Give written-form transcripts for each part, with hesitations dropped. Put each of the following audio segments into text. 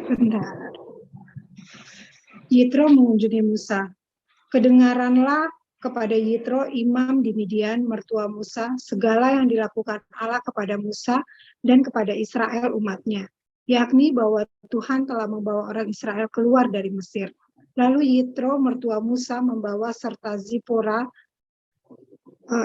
Bentar. Yitro mengunjungi Musa. Kedengaranlah kepada Yitro, imam di Midian, mertua Musa, segala yang dilakukan Allah kepada Musa dan kepada Israel umatnya, yakni bahwa Tuhan telah membawa orang Israel keluar dari Mesir. Lalu Yitro, mertua Musa, membawa serta Zipora,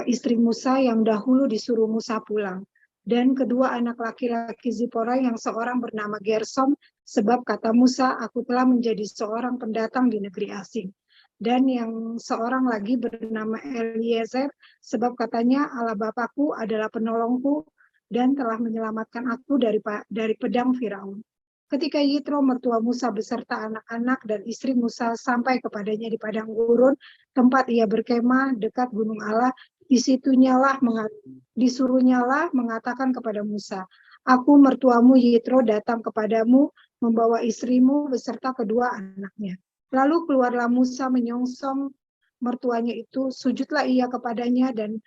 istri Musa yang dahulu disuruh Musa pulang. Dan kedua anak laki-laki Zipora yang seorang bernama Gersom, sebab kata Musa, aku telah menjadi seorang pendatang di negeri asing. Dan yang seorang lagi bernama Eliezer, sebab katanya Allah Bapakku adalah penolongku dan telah menyelamatkan aku dari pedang Firaun. Ketika Yitro mertua Musa beserta anak-anak dan istri Musa sampai kepadanya di padang gurun, tempat ia berkemah dekat gunung Allah, disuruhnyalah mengatakan kepada Musa, aku mertuamu Yitro datang kepadamu membawa istrimu beserta kedua anaknya. Lalu keluarlah Musa menyongsong mertuanya itu, sujudlah ia kepadanya dan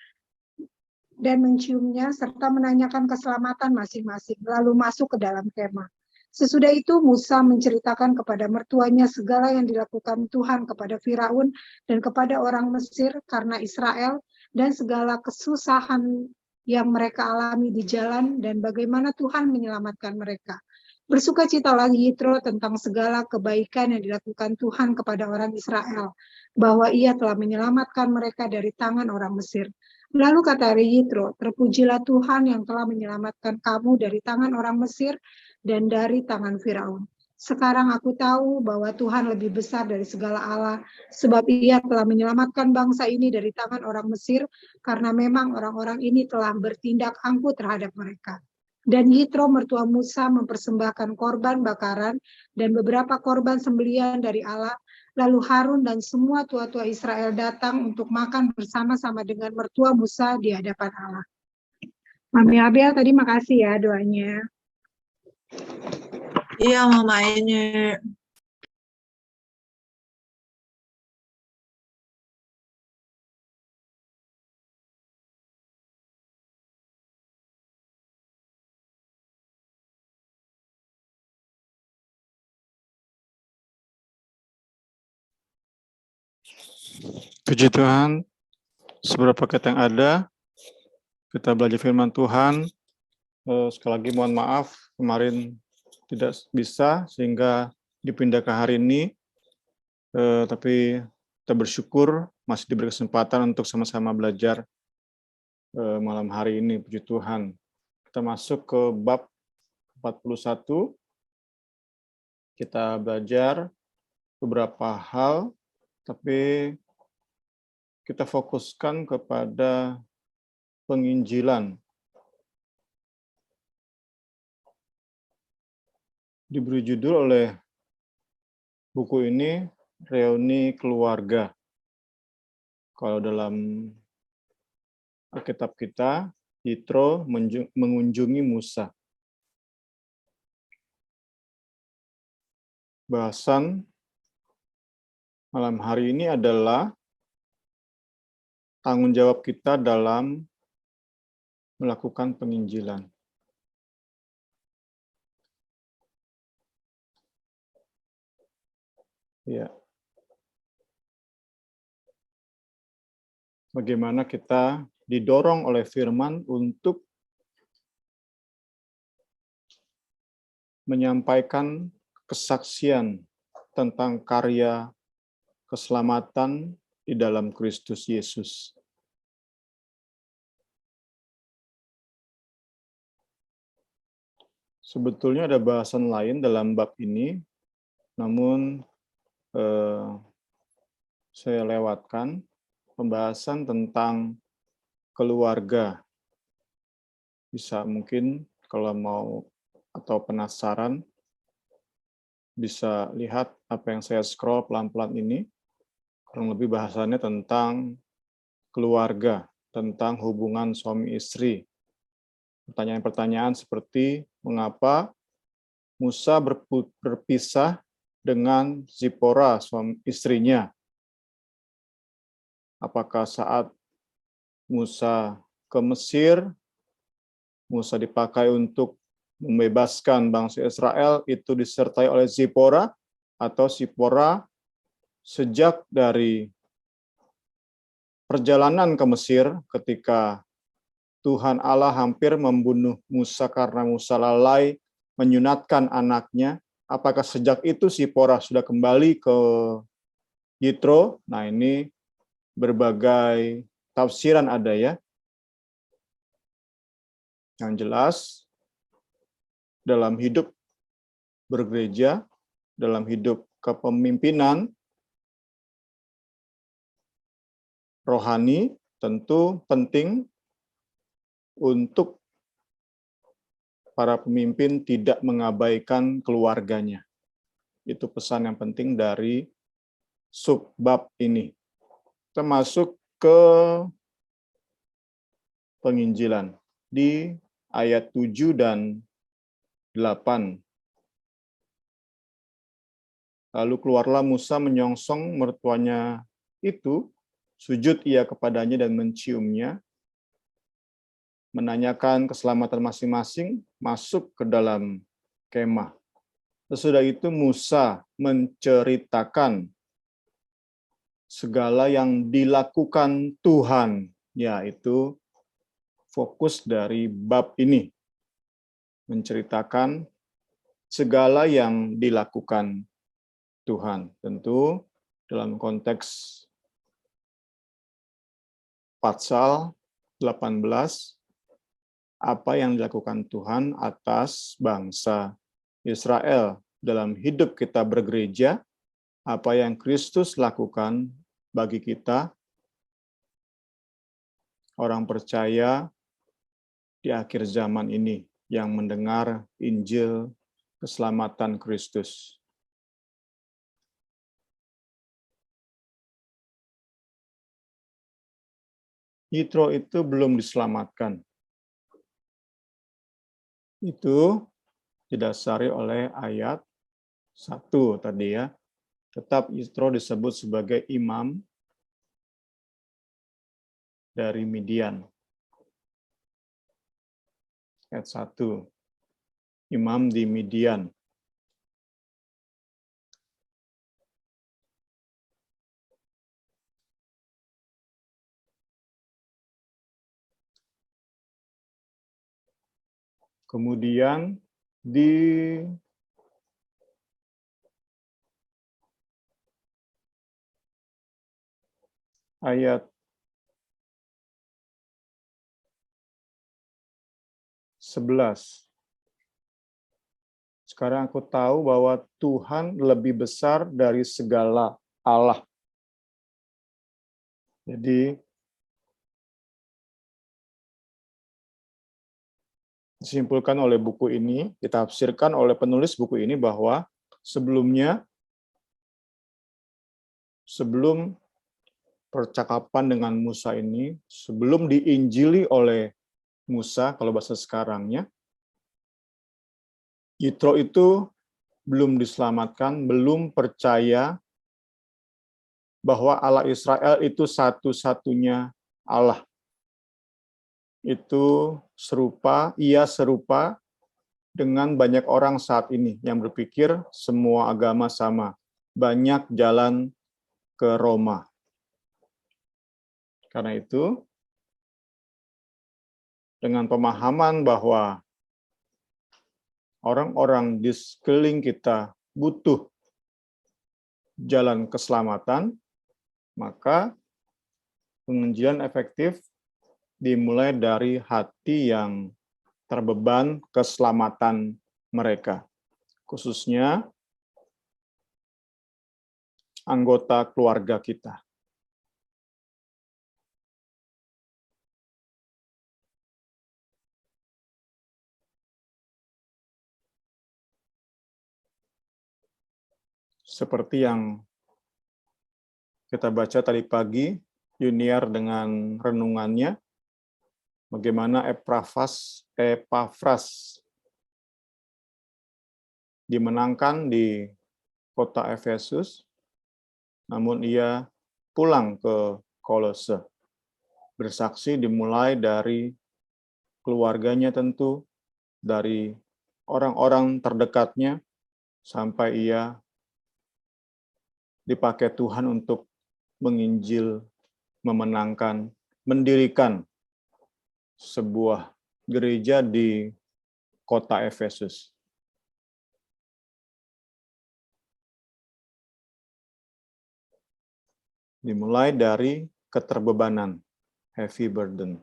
menciumnya serta menanyakan keselamatan masing-masing, lalu masuk ke dalam kemah. Sesudah itu Musa menceritakan kepada mertuanya segala yang dilakukan Tuhan kepada Firaun dan kepada orang Mesir karena Israel dan segala kesusahan yang mereka alami di jalan dan bagaimana Tuhan menyelamatkan mereka. Bersukacitalah Yitro tentang segala kebaikan yang dilakukan Tuhan kepada orang Israel, bahwa ia telah menyelamatkan mereka dari tangan orang Mesir. Lalu kata Yitro, terpujilah Tuhan yang telah menyelamatkan kamu dari tangan orang Mesir dan dari tangan Firaun. Sekarang aku tahu bahwa Tuhan lebih besar dari segala Allah, sebab ia telah menyelamatkan bangsa ini dari tangan orang Mesir, karena memang orang-orang ini telah bertindak angkuh terhadap mereka. Dan Yitro mertua Musa mempersembahkan korban bakaran dan beberapa korban sembelihan dari Allah. Lalu Harun dan semua tua-tua Israel datang untuk makan bersama-sama dengan mertua Musa di hadapan Allah. Mami Abel tadi makasih ya doanya. Iya, Mama ini. Puji Tuhan, seberapa kita yang ada, kita belajar firman Tuhan. Sekali lagi mohon maaf, kemarin tidak bisa sehingga dipindah ke hari ini, tapi kita bersyukur masih diberi kesempatan untuk sama-sama belajar malam hari ini, puji Tuhan. Kita masuk ke bab 41, kita belajar beberapa hal, tapi kita fokuskan kepada penginjilan. Diberi judul oleh buku ini, Reuni Keluarga. Kalau dalam Alkitab kita, Yitro mengunjungi Musa. Bahasan malam hari ini adalah tanggung jawab kita dalam melakukan penginjilan. Ya. Bagaimana kita didorong oleh firman untuk menyampaikan kesaksian tentang karya keselamatan di dalam Kristus Yesus. Sebetulnya ada bahasan lain dalam bab ini, namun saya lewatkan pembahasan tentang keluarga. Bisa mungkin kalau mau atau penasaran, bisa lihat apa yang saya scroll pelan-pelan ini. Kurang lebih bahasannya tentang keluarga, tentang hubungan suami istri. Pertanyaan-pertanyaan seperti mengapa Musa berpisah dengan Zipora, suami istrinya. Apakah saat Musa ke Mesir, Musa dipakai untuk membebaskan bangsa Israel itu disertai oleh Zipora atau Sipora sejak dari perjalanan ke Mesir ketika Tuhan Allah hampir membunuh Musa karena Musa lalai menyunatkan anaknya. Apakah sejak itu Sipora sudah kembali ke Yitro? Nah, ini berbagai tafsiran ada ya. Yang jelas, dalam hidup bergereja, dalam hidup kepemimpinan rohani, tentu penting untuk para pemimpin tidak mengabaikan keluarganya. Itu pesan yang penting dari subbab ini. Kita masuk ke penginjilan di ayat 7 dan 8. Lalu keluarlah Musa menyongsong mertuanya itu, sujud ia kepadanya dan menciumnya, menanyakan keselamatan masing-masing, masuk ke dalam kemah. Sesudah itu Musa menceritakan segala yang dilakukan Tuhan, yaitu fokus dari bab ini. Menceritakan segala yang dilakukan Tuhan. Tentu dalam konteks Patsal 18, apa yang dilakukan Tuhan atas bangsa Israel dalam hidup kita bergereja, apa yang Kristus lakukan bagi kita, orang percaya di akhir zaman ini yang mendengar Injil keselamatan Kristus. Yitro itu belum diselamatkan. Itu didasari oleh ayat 1 tadi ya. Tetap Yitro disebut sebagai imam dari Midian. Ayat 1. Imam di Midian. Kemudian di ayat 11. Sekarang aku tahu bahwa Tuhan lebih besar dari segala Allah. Jadi disimpulkan oleh buku ini, ditafsirkan oleh penulis buku ini bahwa sebelum percakapan dengan Musa ini, sebelum diinjili oleh Musa, kalau bahasa sekarangnya, Yitro itu belum diselamatkan, belum percaya bahwa Allah Israel itu satu-satunya Allah. Itu ia serupa dengan banyak orang saat ini yang berpikir semua agama sama. Banyak jalan ke Roma. Karena itu, dengan pemahaman bahwa orang-orang di sekeliling kita butuh jalan keselamatan, maka penginjilan efektif dimulai dari hati yang terbeban keselamatan mereka, khususnya anggota keluarga kita. Seperti yang kita baca tadi pagi, Yuniar dengan renungannya, bagaimana Epafras dimenangkan di kota Efesus, namun ia pulang ke Kolose. Bersaksi dimulai dari keluarganya tentu, dari orang-orang terdekatnya sampai ia dipakai Tuhan untuk menginjil, memenangkan, mendirikan sebuah gereja di kota Efesus. Dimulai dari keterbebanan, heavy burden,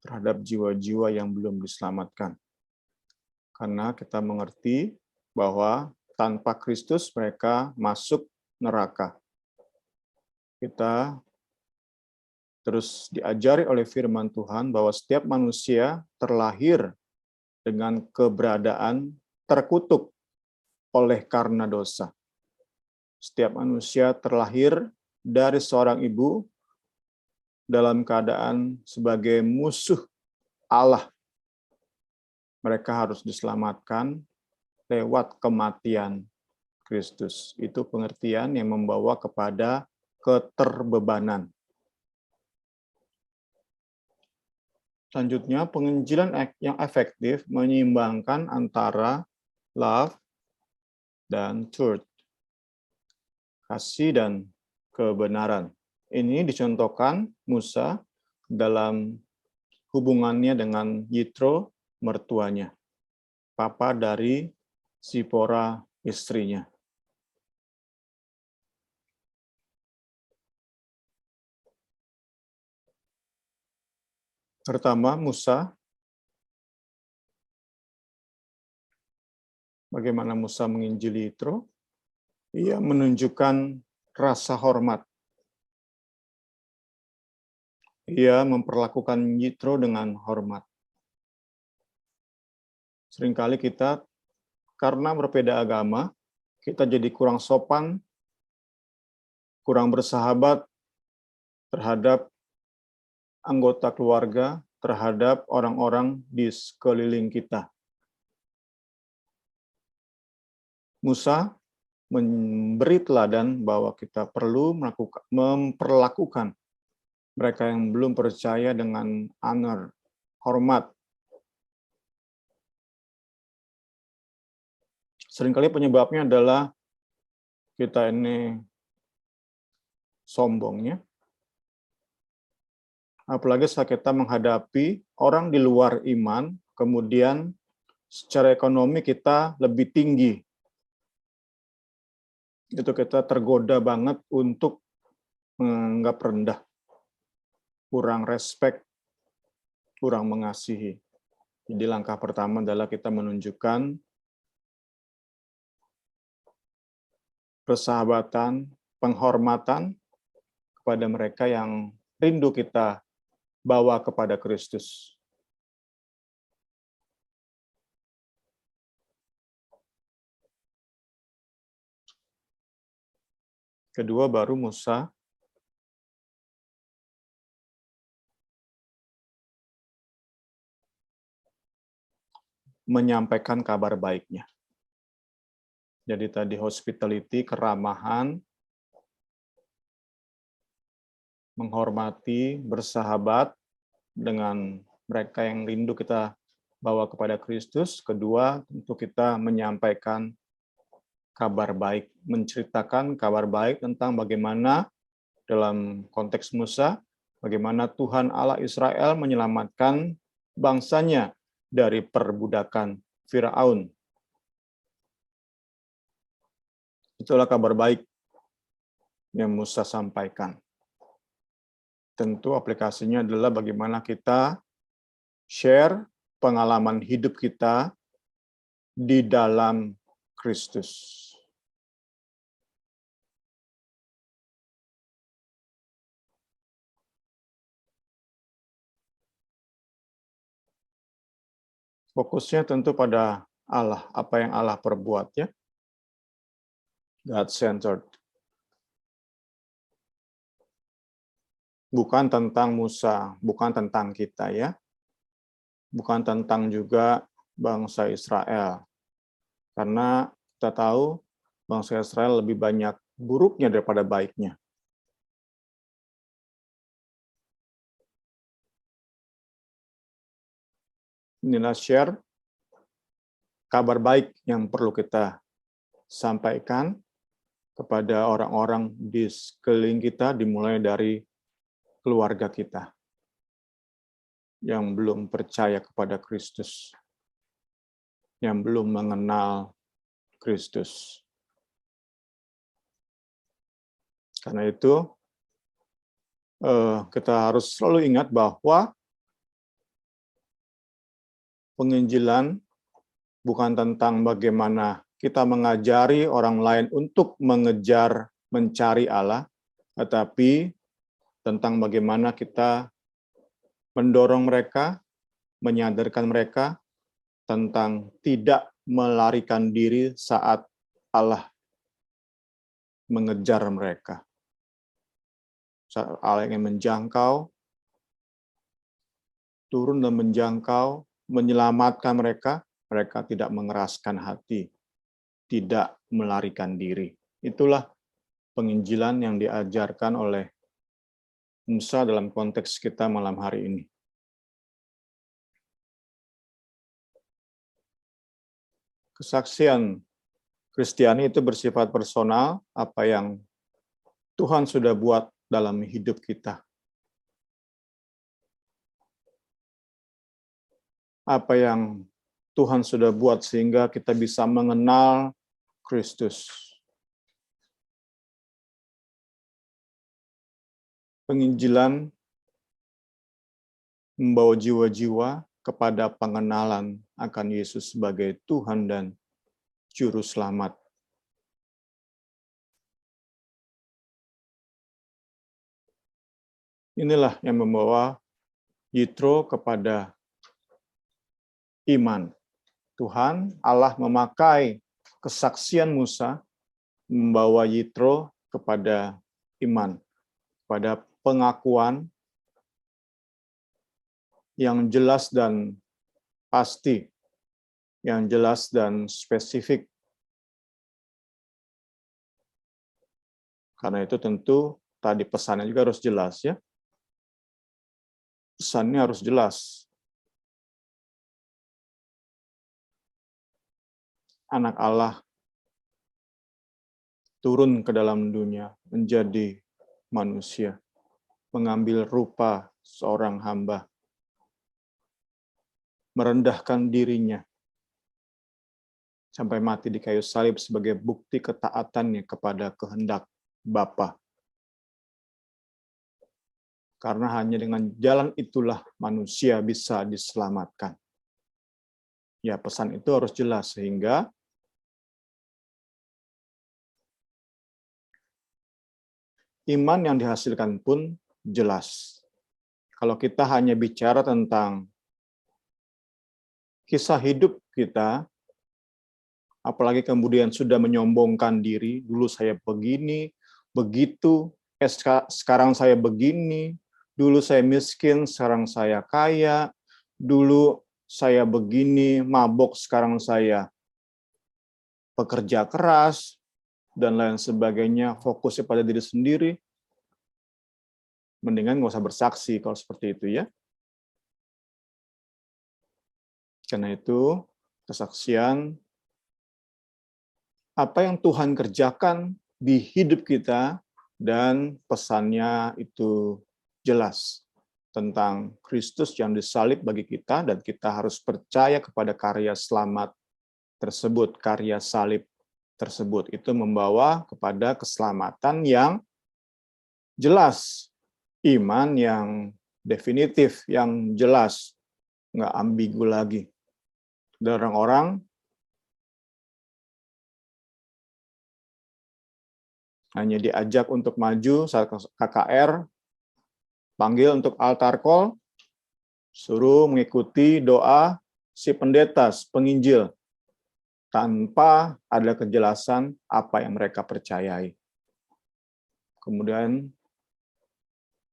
terhadap jiwa-jiwa yang belum diselamatkan. Karena kita mengerti bahwa tanpa Kristus mereka masuk neraka. Kita terus diajari oleh firman Tuhan bahwa setiap manusia terlahir dengan keberadaan terkutuk oleh karena dosa. Setiap manusia terlahir dari seorang ibu dalam keadaan sebagai musuh Allah. Mereka harus diselamatkan lewat kematian Kristus. Itu pengertian yang membawa kepada keterbebanan. Selanjutnya, penginjilan yang efektif menyeimbangkan antara love dan truth. Kasih dan kebenaran. Ini dicontohkan Musa dalam hubungannya dengan Yitro, mertuanya, papa dari Zipora, istrinya. Pertama, Musa. Bagaimana Musa menginjili Yitro? Ia menunjukkan rasa hormat. Ia memperlakukan Yitro dengan hormat. Seringkali kita, karena berbeda agama, kita jadi kurang sopan, kurang bersahabat terhadap anggota keluarga, terhadap orang-orang di sekeliling kita. Musa memberi teladan bahwa kita perlu memperlakukan mereka yang belum percaya dengan honor, hormat. Seringkali penyebabnya adalah kita ini sombongnya. Apalagi saat kita menghadapi orang di luar iman, kemudian secara ekonomi kita lebih tinggi. Itu kita tergoda banget untuk menganggap rendah, kurang respect, kurang mengasihi. Jadi langkah pertama adalah kita menunjukkan persahabatan, penghormatan kepada mereka yang rindu kita bawa kepada Kristus. Kedua, baru Musa menyampaikan kabar baiknya. Jadi tadi hospitality, keramahan, menghormati, bersahabat dengan mereka yang rindu kita bawa kepada Kristus. Kedua, untuk kita menyampaikan kabar baik, menceritakan kabar baik tentang bagaimana dalam konteks Musa, bagaimana Tuhan Allah Israel menyelamatkan bangsanya dari perbudakan Firaun. Itulah kabar baik yang Musa sampaikan. Tentu aplikasinya adalah bagaimana kita share pengalaman hidup kita di dalam Kristus. Fokusnya tentu pada Allah, apa yang Allah perbuat ya. God-centered. Bukan tentang Musa, bukan tentang kita ya. Bukan tentang juga bangsa Israel. Karena kita tahu bangsa Israel lebih banyak buruknya daripada baiknya. Inilah share kabar baik yang perlu kita sampaikan kepada orang-orang di sekeliling kita, dimulai dari keluarga kita yang belum percaya kepada Kristus, yang belum mengenal Kristus. Karena itu, kita harus selalu ingat bahwa penginjilan bukan tentang bagaimana kita mengajari orang lain untuk mengejar, mencari Allah, tetapi tentang bagaimana kita mendorong mereka, menyadarkan mereka tentang tidak melarikan diri saat Allah mengejar mereka. Saat Allah ingin menjangkau, turun dan menjangkau, menyelamatkan mereka, mereka tidak mengeraskan hati, tidak melarikan diri. Itulah penginjilan yang diajarkan oleh Musa dalam konteks kita malam hari ini. Kesaksian Kristiani itu bersifat personal, apa yang Tuhan sudah buat dalam hidup kita. Apa yang Tuhan sudah buat sehingga kita bisa mengenal Kristus. Penginjilan membawa jiwa-jiwa kepada pengenalan akan Yesus sebagai Tuhan dan Juru Selamat. Inilah yang membawa Yitro kepada iman. Tuhan Allah memakai kesaksian Musa membawa Yitro kepada iman, pada pengakuan yang jelas dan pasti, yang jelas dan spesifik. Karena itu tentu tadi pesannya juga harus jelas ya. Pesannya harus jelas. Anak Allah turun ke dalam dunia menjadi manusia, mengambil rupa seorang hamba, merendahkan dirinya sampai mati di kayu salib sebagai bukti ketaatannya kepada kehendak Bapa. Karena hanya dengan jalan itulah manusia bisa diselamatkan. Ya, pesan itu harus jelas sehingga iman yang dihasilkan pun jelas. Kalau kita hanya bicara tentang kisah hidup kita, apalagi kemudian sudah menyombongkan diri, dulu saya begini, begitu, sekarang saya begini, dulu saya miskin, sekarang saya kaya, dulu saya begini, mabok, sekarang saya pekerja keras, dan lain sebagainya, fokusnya pada diri sendiri, mendingan nggak usah bersaksi kalau seperti itu ya. Karena itu, kesaksian apa yang Tuhan kerjakan di hidup kita, dan pesannya itu jelas tentang Kristus yang disalib bagi kita, dan kita harus percaya kepada karya selamat tersebut, karya salib tersebut. Itu membawa kepada keselamatan yang jelas, iman yang definitif, yang jelas, nggak ambigu lagi. Dan orang-orang hanya diajak untuk maju saat KKR, panggil untuk altar call, suruh mengikuti doa si pendeta, penginjil, tanpa ada kejelasan apa yang mereka percayai. Kemudian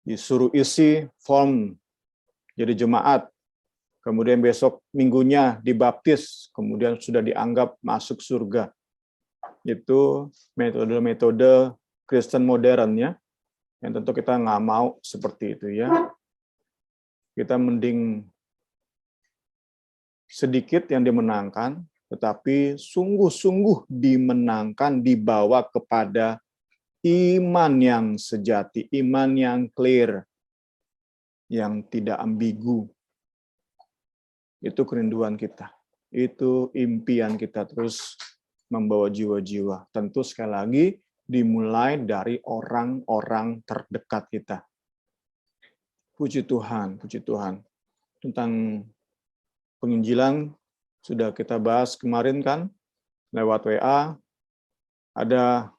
disuruh isi form jadi jemaat, kemudian besok minggunya dibaptis, kemudian sudah dianggap masuk surga. Itu metode-metode Kristen modern ya, yang tentu kita nggak mau seperti itu ya. Kita mending sedikit yang dimenangkan, tetapi sungguh-sungguh dimenangkan, dibawa kepada iman yang sejati, iman yang clear, yang tidak ambigu. Itu kerinduan kita. Itu impian kita terus membawa jiwa-jiwa. Tentu sekali lagi dimulai dari orang-orang terdekat kita. Puji Tuhan, puji Tuhan. Tentang penginjilan sudah kita bahas kemarin kan, lewat WA. Ada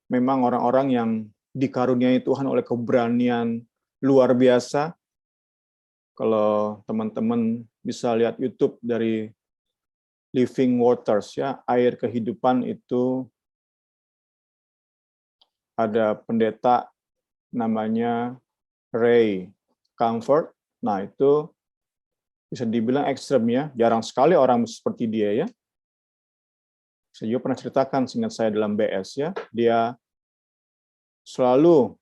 memang orang-orang yang dikaruniai Tuhan oleh keberanian luar biasa. Kalau teman-teman bisa lihat YouTube dari Living Waters, ya, air kehidupan, itu ada pendeta namanya Ray Comfort. Nah, itu bisa dibilang ekstrem, ya. Jarang sekali orang seperti dia, ya. Saya juga pernah ceritakan, seingat saya dalam BS, ya. Dia selalu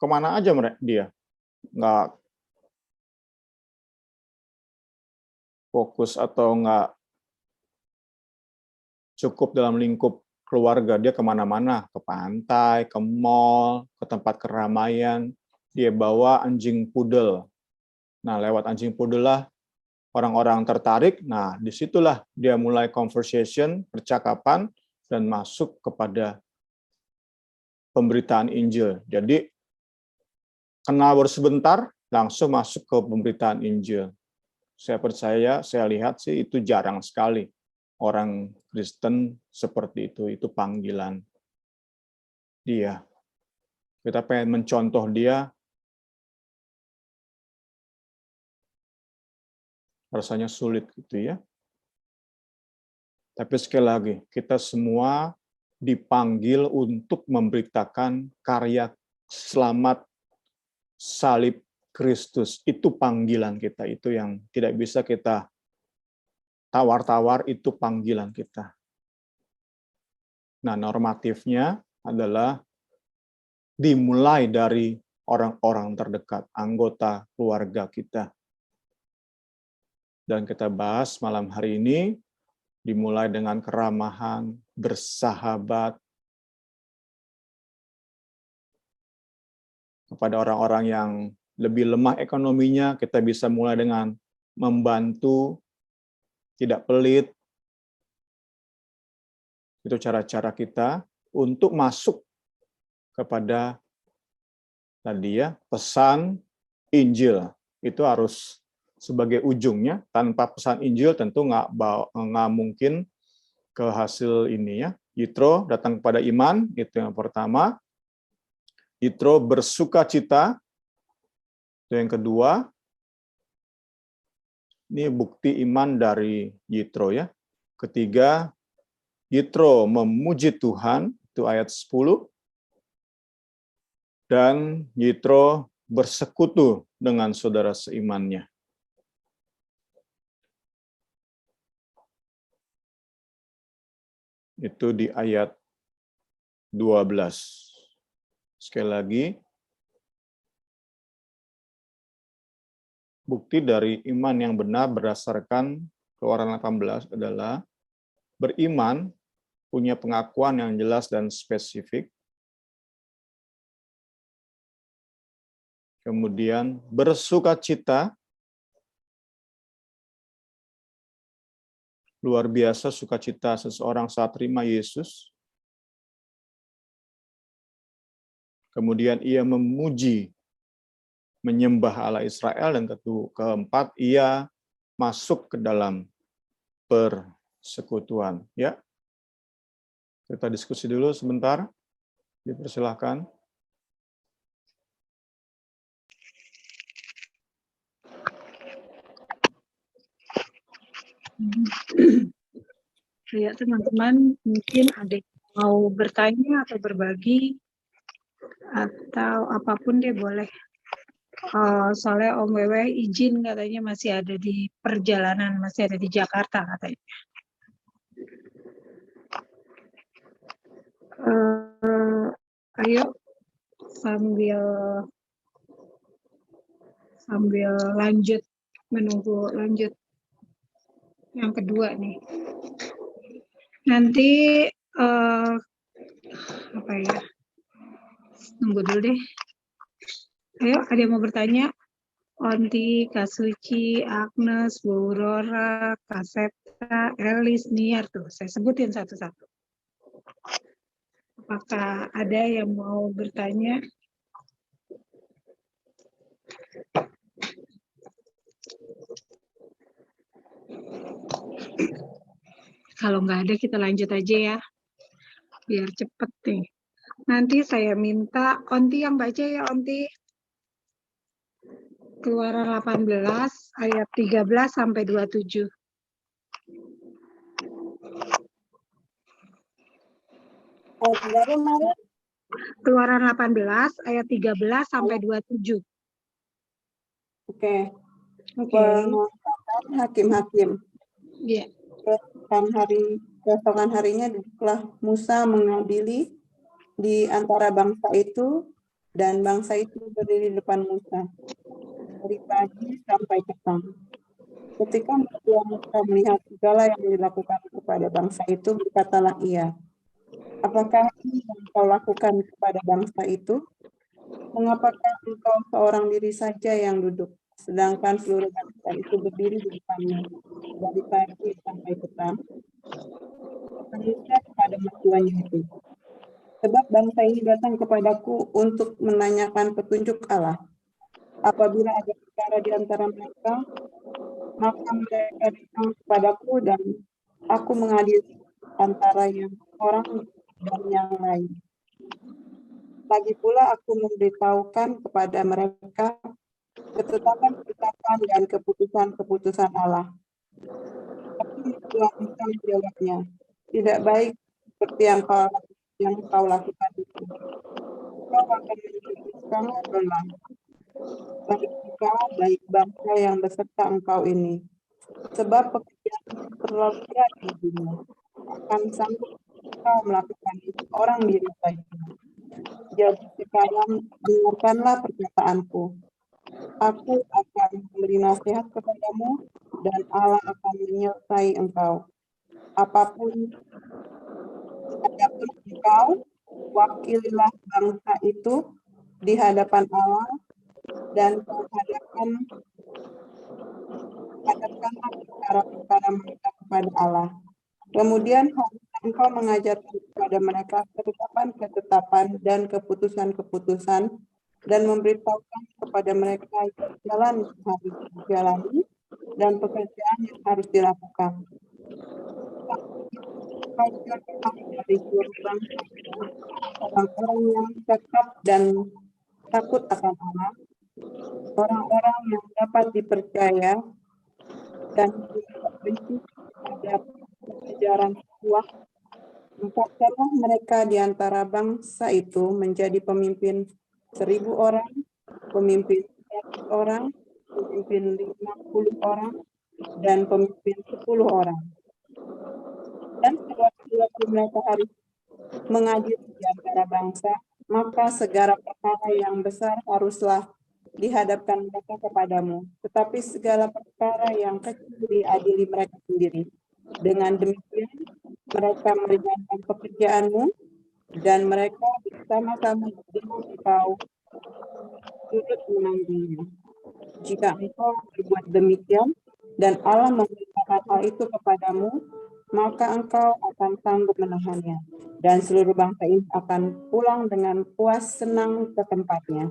kemana aja dia. Nggak fokus atau nggak cukup dalam lingkup keluarga. Dia kemana-mana, ke pantai, ke mall, ke tempat keramaian. Dia bawa anjing pudel. Nah, lewat anjing pudel lah orang-orang tertarik. Nah, disitulah dia mulai conversation, percakapan, dan masuk kepada pemberitaan Injil. Jadi, kenal baru sebentar, langsung masuk ke pemberitaan Injil. Saya percaya, saya lihat sih itu jarang sekali orang Kristen seperti itu panggilan dia. Kita pengen mencontoh dia, rasanya sulit gitu ya. Tapi sekali lagi, kita semua dipanggil untuk memberitakan karya selamat salib Kristus. Itu panggilan kita, itu yang tidak bisa kita tawar-tawar, itu panggilan kita. Nah, normatifnya adalah dimulai dari orang-orang terdekat, anggota keluarga kita. Dan kita bahas malam hari ini, dimulai dengan keramahan, bersahabat, kepada orang-orang yang lebih lemah ekonominya, kita bisa mulai dengan membantu, tidak pelit. Itu cara-cara kita untuk masuk kepada tadi ya, pesan Injil. Itu harus sebagai ujungnya. Tanpa pesan Injil tentu nggak mungkin ke hasil ini ya. Yitro datang kepada iman, itu yang pertama. Yitro bersukacita, itu yang kedua. Ini bukti iman dari Yitro ya. Ketiga, Yitro memuji Tuhan, itu ayat 10. Dan Yitro bersekutu dengan saudara seimannya. Itu di ayat 12. Sekali lagi, bukti dari iman yang benar berdasarkan Keluaran 18 adalah beriman, punya pengakuan yang jelas dan spesifik, kemudian bersukacita, luar biasa sukacita seseorang saat terima Yesus. Kemudian ia memuji, menyembah Allah Israel, dan keempat, ia masuk ke dalam persekutuan. Ya, kita diskusi dulu sebentar. Dipersilahkan. Ya, teman-teman, mungkin ada yang mau bertanya atau berbagi, atau apapun dia boleh. Soalnya Om Wewe izin katanya masih ada di perjalanan, masih ada di Jakarta katanya. Ayo sambil lanjut, menunggu lanjut yang kedua nih. Nanti apa ya? Tunggu dulu deh. Ayo, ada yang mau bertanya? Onti, Kak Suci, Agnes, Bu Aurora, Kak Septa, Elis, Niar tuh. Saya sebutin satu-satu. Apakah ada yang mau bertanya? Kalau nggak ada, kita lanjut aja ya. Biar cepet nih. Nanti saya minta Onti yang baca ya, Onti. Keluaran 18 ayat 13 sampai 27. Berapa, Mari? Keluaran 18 ayat 13 sampai 27. Oke. Oke. Hakim-hakim. Iya. Keesokan harinya duduklah Musa mengadili di antara bangsa itu, dan bangsa itu berdiri di depan Musa dari pagi sampai petang. Ketika Musa melihat segala yang dilakukan kepada bangsa itu, berkatalah ia, apakah ini yang kau lakukan kepada bangsa itu? Mengapakah engkau seorang diri saja yang duduk, sedangkan seluruh bangsa itu berdiri di depanmu dari pagi sampai petang? Manusia kepada mertuanya itu, sebab bangsa ini datang kepadaku untuk menanyakan petunjuk Allah. Apabila ada perkara di antara mereka, maka mereka datang kepadaku dan aku mengadili antara yang orang dan yang lain. Lagi pula aku memberitahukan kepada mereka ketetapan-ketetapan dan keputusan-keputusan Allah. Tapi Tuhan Musa menjawabnya, tidak baik seperti yang kau lakukan itu. Kau akan menjadi sangat lelah. Baik engkau, baik bangsa yang beserta engkau ini. Sebab pekerjaan terlalu berat bagimu. Akan sanggup engkau melakukan itu orang diri saja. Jadi sekarang dengarkanlah perkataanku. Aku akan memberi nasihat kepadamu dan Allah akan menyertai engkau. Adapun engkau, wakililah bangsa itu di hadapan Allah dan hadapkanlah perkara-perkara mereka kepada Allah. Kemudian engkau mengajarkan kepada mereka ketetapan-ketetapan dan keputusan-keputusan dan memberitahukan kepada mereka jalan yang harus dijalani dan pekerjaan yang harus dilakukan. Dari seluruh bangsa itu, orang-orang yang cakap dan takut akan Allah, orang-orang yang dapat dipercaya dan prinsip pada ajaran kuat, empatkanlah mereka di antara bangsa itu menjadi pemimpin 1.000 orang, pemimpin 100 orang, pemimpin 50 orang, dan pemimpin 10 orang. Dan sewaktu mereka harus mengadili di antara bangsa, maka segala perkara yang besar haruslah dihadapkan mereka kepadamu, tetapi segala perkara yang kecil diadili mereka sendiri. Dengan demikian, mereka meringankan pekerjaanmu, dan mereka bersama-sama dengan engkau turut menanggungnya. Jika engkau berbuat demikian, dan Allah memberitakan hal itu kepadamu, maka engkau akan sanggup menahannya, dan seluruh bangsa ini akan pulang dengan puas senang ke tempatnya.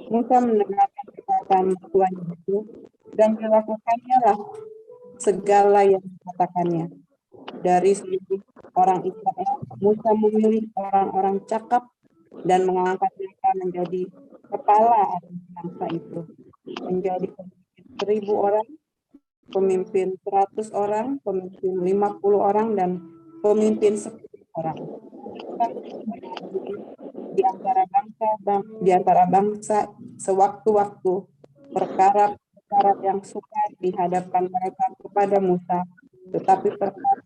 Musa mendengarkan perkataan mertuanya itu, dan dilakukannya lah segala yang dikatakannya. Dari seluruh orang Israel, Musa memilih orang-orang cakap dan mengangkat mereka menjadi kepala atas bangsa itu, menjadi 1.000 orang, pemimpin 100 orang, pemimpin 50 orang, dan pemimpin 10 orang. Di antara bangsa sewaktu-waktu perkara-perkara yang sukar dihadapkan mereka kepada Musa, tetapi perkara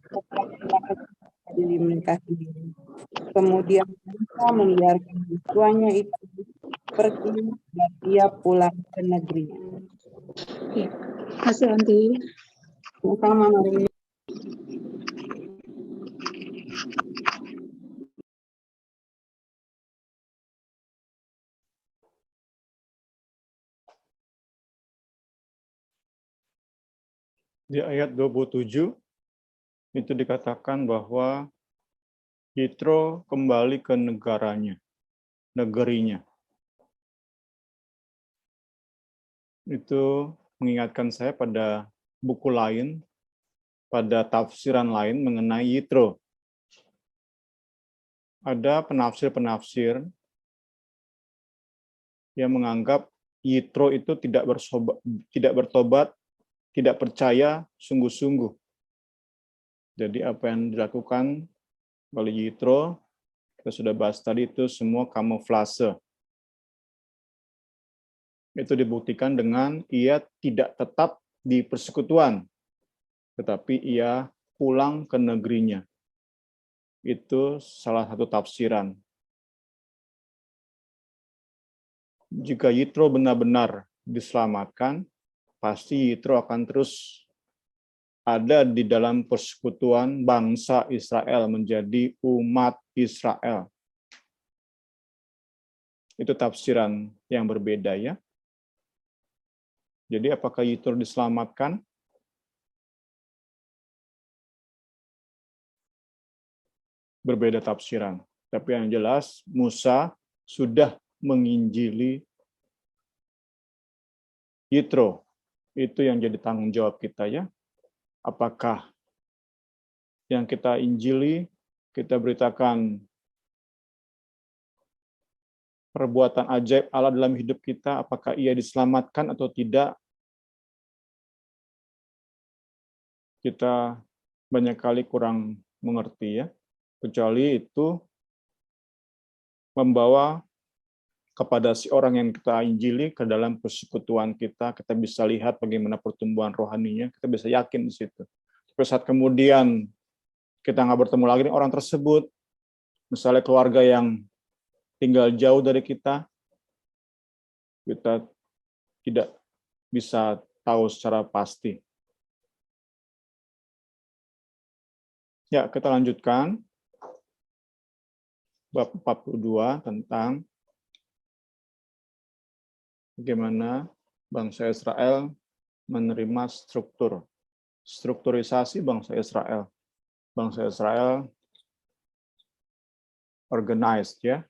diri mereka sendiri. Kemudian Musa membiarkan tuannya itu pergi dan dia pulang ke negerinya. Ya. Terima kasih, Onti. Sama, Mari. Di ayat 27 itu dikatakan bahwa Yitro kembali ke negerinya. Itu mengingatkan saya pada buku lain, pada tafsiran lain mengenai Yitro. Ada penafsir-penafsir yang menganggap Yitro itu tidak bertobat, tidak percaya sungguh-sungguh. Jadi apa yang dilakukan oleh Yitro, kita sudah bahas tadi, itu semua kamuflase. Itu dibuktikan dengan ia tidak tetap di persekutuan, tetapi ia pulang ke negerinya. Itu salah satu tafsiran. Jika Yitro benar-benar diselamatkan, pasti Yitro akan terus ada di dalam persekutuan bangsa Israel, menjadi umat Israel. Itu tafsiran yang berbeda ya. Jadi apakah Yitro diselamatkan? Berbeda tafsiran. Tapi yang jelas Musa sudah menginjili Yitro. Itu yang jadi tanggung jawab kita ya. Apakah yang kita injili, kita beritakan perbuatan ajaib Allah dalam hidup kita, apakah ia diselamatkan atau tidak? Kita banyak kali kurang mengerti ya. Kecuali itu membawa kepada si orang yang kita injili ke dalam persekutuan kita bisa lihat bagaimana pertumbuhan rohaninya, kita bisa yakin di situ. Tapi saat kemudian kita nggak bertemu lagi dengan orang tersebut, misalnya keluarga yang tinggal jauh dari kita tidak bisa tahu secara pasti. Ya, kita lanjutkan. Bab 42 tentang bagaimana bangsa Israel menerima strukturisasi bangsa Israel. Bangsa Israel organized ya.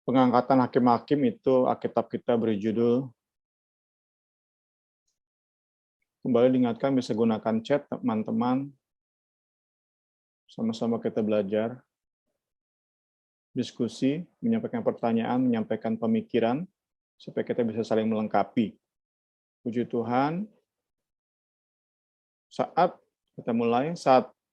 Pengangkatan hakim-hakim itu Alkitab kita beri judul. Kembali diingatkan, bisa gunakan chat teman-teman. Sama-sama kita belajar. Diskusi, menyampaikan pertanyaan, menyampaikan pemikiran, supaya kita bisa saling melengkapi. Puji Tuhan, saat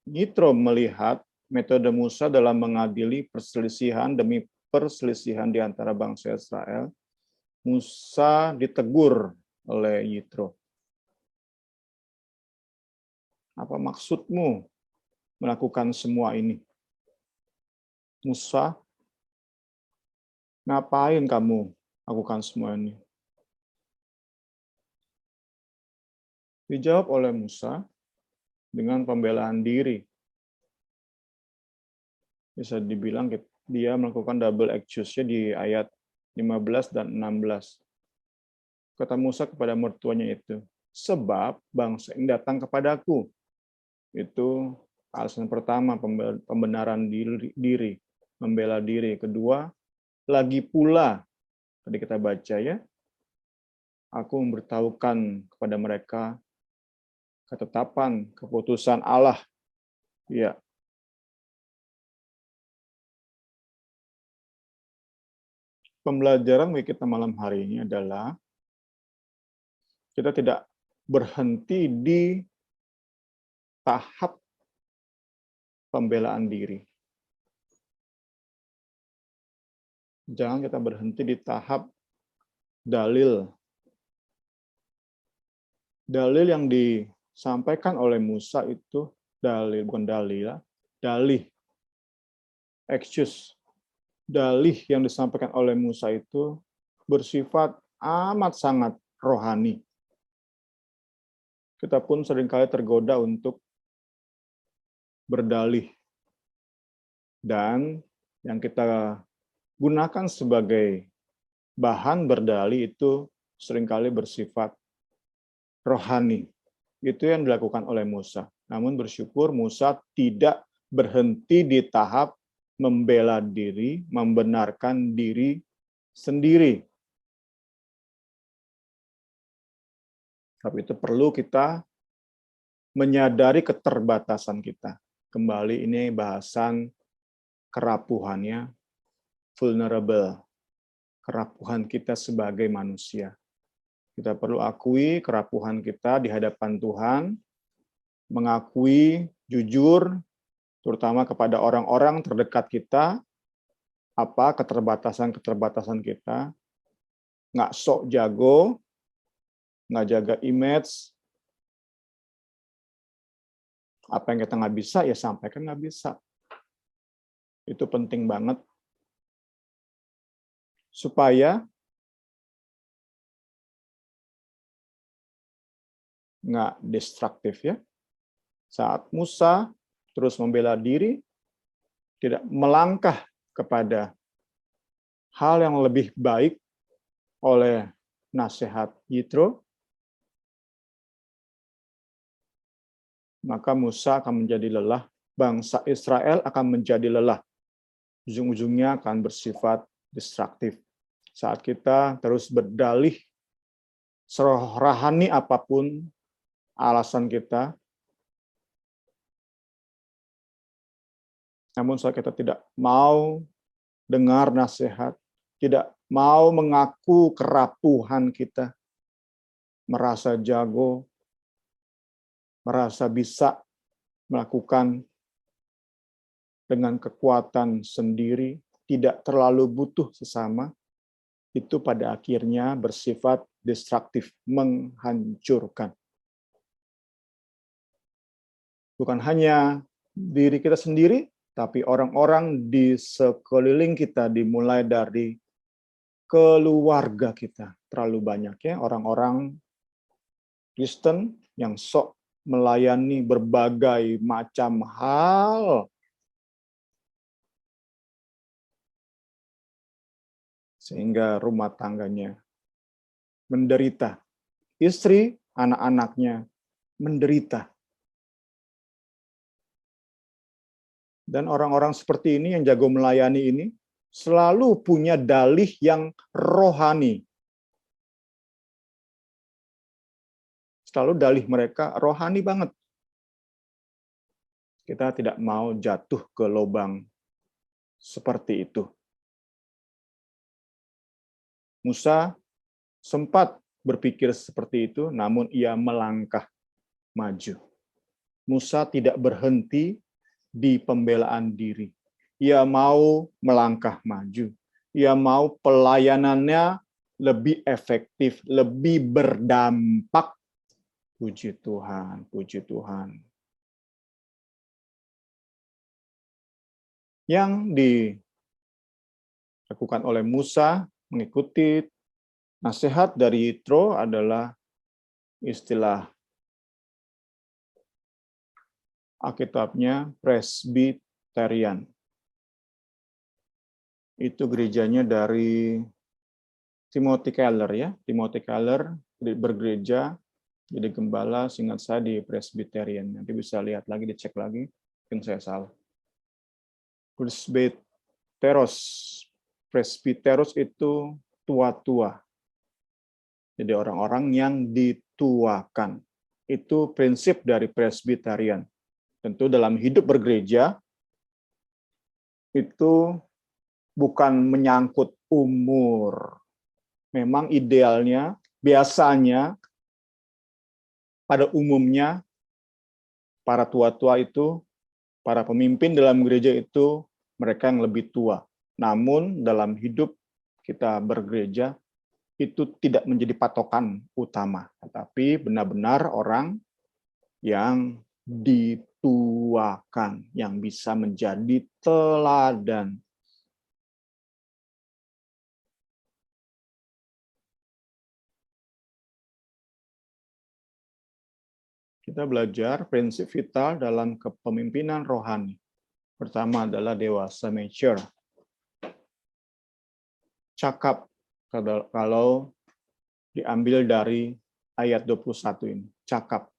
Yitro melihat metode Musa dalam mengadili perselisihan demi perselisihan di antara bangsa Israel, Musa ditegur oleh Yitro. Apa maksudmu melakukan semua ini? Musa, ngapain kamu lakukan semua ini? Dijawab oleh Musa dengan pembelaan diri. Bisa dibilang dia melakukan double accuse di ayat 15 dan 16. Kata Musa kepada mertuanya itu, sebab bangsa ini datang kepadaku. Itu alasan pertama, pembenaran diri, membela diri. Kedua, lagi pula, tadi kita baca ya, aku memberitahukan kepada mereka ketetapan, keputusan Allah. Ya. Pembelajaran bagi kita malam hari ini adalah kita tidak berhenti di tahap pembelaan diri. Jangan kita berhenti di tahap dalil. Dalil yang disampaikan oleh Musa itu dalil, bukan dalil, dalih. Excuse. Dalih yang disampaikan oleh Musa itu bersifat amat sangat rohani. Kita pun seringkali tergoda untuk berdalih. Dan yang kita gunakan sebagai bahan berdalih itu seringkali bersifat rohani. Itu yang dilakukan oleh Musa. Namun bersyukur Musa tidak berhenti di tahap membela diri, membenarkan diri sendiri. Tapi itu perlu kita menyadari keterbatasan kita. Kembali ini bahasan kerapuhannya, vulnerable, kerapuhan kita sebagai manusia. Kita perlu akui kerapuhan kita di hadapan Tuhan, mengakui jujur, terutama kepada orang-orang terdekat kita, apa keterbatasan-keterbatasan kita, nggak sok jago, nggak jaga image, apa yang kita nggak bisa, ya sampaikan nggak bisa. Itu penting banget. Supaya nggak destruktif ya. Saat Musa terus membela diri, tidak melangkah kepada hal yang lebih baik oleh nasihat Yitro, maka Musa akan menjadi lelah, bangsa Israel akan menjadi lelah. Ujung-ujungnya akan bersifat destruktif. Saat kita terus berdalih, serohani apapun alasan kita, namun saat kita tidak mau dengar nasihat, tidak mau mengaku kerapuhan kita, merasa jago, merasa bisa melakukan dengan kekuatan sendiri, tidak terlalu butuh sesama, itu pada akhirnya bersifat destruktif, menghancurkan. Bukan hanya diri kita sendiri, tapi orang-orang di sekeliling kita, dimulai dari keluarga kita. Terlalu banyak ya orang-orang Kristen yang sok melayani berbagai macam hal, sehingga rumah tangganya menderita. Istri, anak-anaknya menderita. Dan orang-orang seperti ini yang jago melayani ini selalu punya dalih yang rohani. Selalu dalih mereka rohani banget. Kita tidak mau jatuh ke lubang seperti itu. Musa sempat berpikir seperti itu, namun ia melangkah maju. Musa tidak berhenti di pembelaan diri. Ia mau melangkah maju. Ia mau pelayanannya lebih efektif, lebih berdampak. Puji Tuhan, puji Tuhan. Yang dilakukan oleh Musa mengikuti nasihat dari Yitro adalah istilah Alkitabnya Presbyterian. Itu gerejanya dari Timothy Keller ya. Timothy Keller bergereja jadi gembala, seingat saya di Presbyterian. Nanti bisa lihat lagi, dicek lagi, mungkin saya salah. Presbyteros itu tua-tua. Jadi orang-orang yang dituakan. Itu prinsip dari Presbyterian. Tentu dalam hidup bergereja, itu bukan menyangkut umur. Memang idealnya, biasanya, pada umumnya, para tua-tua itu, para pemimpin dalam gereja itu, mereka yang lebih tua. Namun dalam hidup kita bergereja, itu tidak menjadi patokan utama. Tetapi benar-benar orang yang dituakan, yang bisa menjadi teladan. Kita belajar prinsip vital dalam kepemimpinan rohani. Pertama adalah dewasa, mature. Cakap kalau diambil dari ayat 21 ini. Cakap.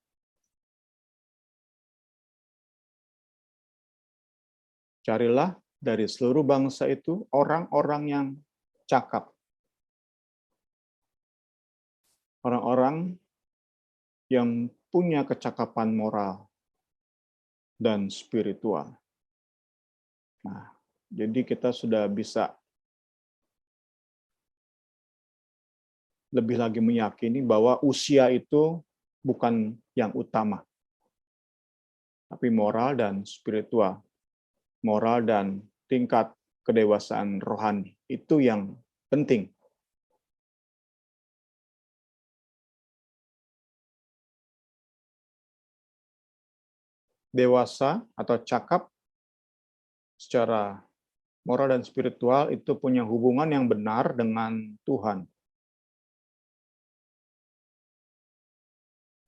Carilah dari seluruh bangsa itu orang-orang yang cakap. Orang-orang yang punya kecakapan moral dan spiritual. Nah, jadi kita sudah bisa lebih lagi meyakini bahwa usia itu bukan yang utama, tapi moral dan spiritual. Moral dan tingkat kedewasaan rohani. Itu yang penting. Dewasa atau cakap secara moral dan spiritual itu punya hubungan yang benar dengan Tuhan.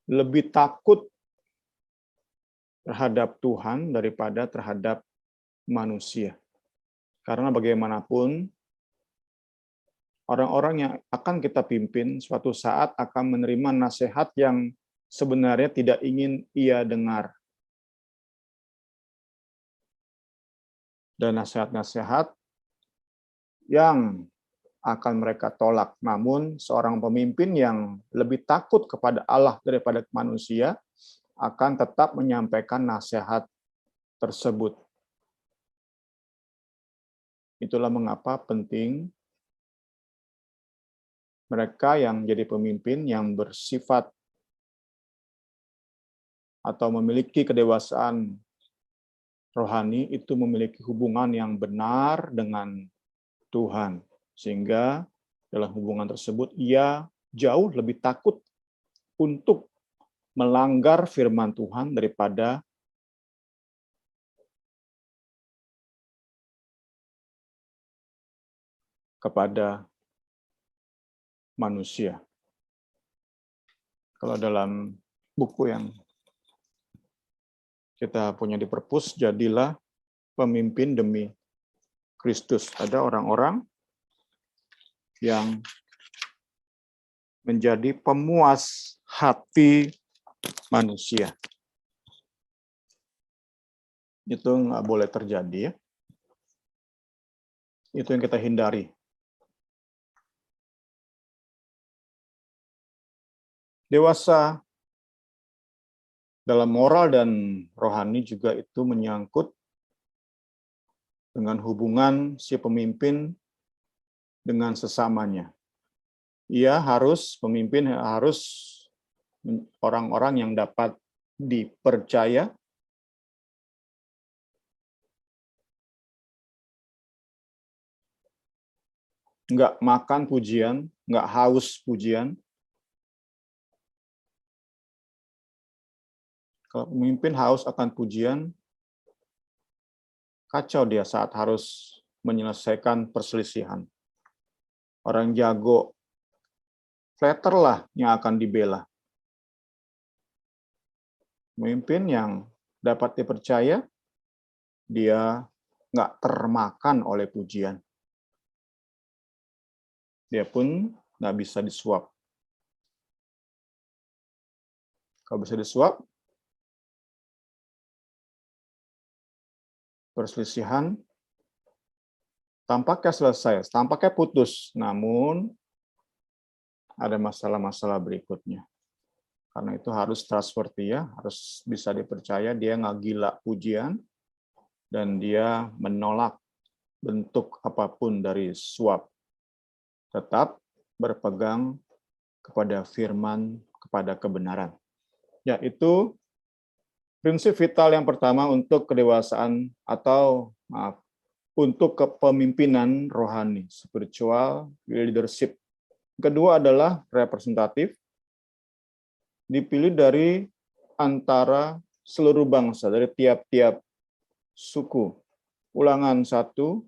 Lebih takut terhadap Tuhan daripada terhadap manusia. Karena bagaimanapun, orang-orang yang akan kita pimpin suatu saat akan menerima nasihat yang sebenarnya tidak ingin ia dengar. Dan nasihat-nasihat yang akan mereka tolak. Namun, seorang pemimpin yang lebih takut kepada Allah daripada manusia akan tetap menyampaikan nasihat tersebut. Itulah mengapa penting mereka yang jadi pemimpin yang bersifat atau memiliki kedewasaan rohani itu memiliki hubungan yang benar dengan Tuhan. Sehingga dalam hubungan tersebut ia jauh lebih takut untuk melanggar firman Tuhan daripada kepada manusia. Kalau dalam buku yang kita punya di perpus, jadilah pemimpin demi Kristus. Ada orang-orang yang menjadi pemuas hati manusia. Itu nggak boleh terjadi, ya. Itu yang kita hindari. Dewasa dalam moral dan rohani juga itu menyangkut dengan hubungan si pemimpin dengan sesamanya. Pemimpin harus orang-orang yang dapat dipercaya, nggak makan pujian, nggak haus pujian. Kalau pemimpin haus akan pujian, kacau dia saat harus menyelesaikan perselisihan. Orang jago, flatter lah yang akan dibela. Pemimpin yang dapat dipercaya, dia nggak termakan oleh pujian. Dia pun nggak bisa disuap. Kalau bisa disuap, perselisihan tampaknya selesai, tampaknya putus, namun ada masalah-masalah berikutnya. Karena itu harus trustworthy, ya, harus bisa dipercaya, dia nggak gila pujian, dan dia menolak bentuk apapun dari suap. Tetap berpegang kepada firman, kepada kebenaran. Ya, itu prinsip vital yang pertama untuk kedewasaan atau untuk kepemimpinan rohani, spiritual leadership. Kedua adalah representatif, dipilih dari antara seluruh bangsa, dari tiap-tiap suku. Ulangan 1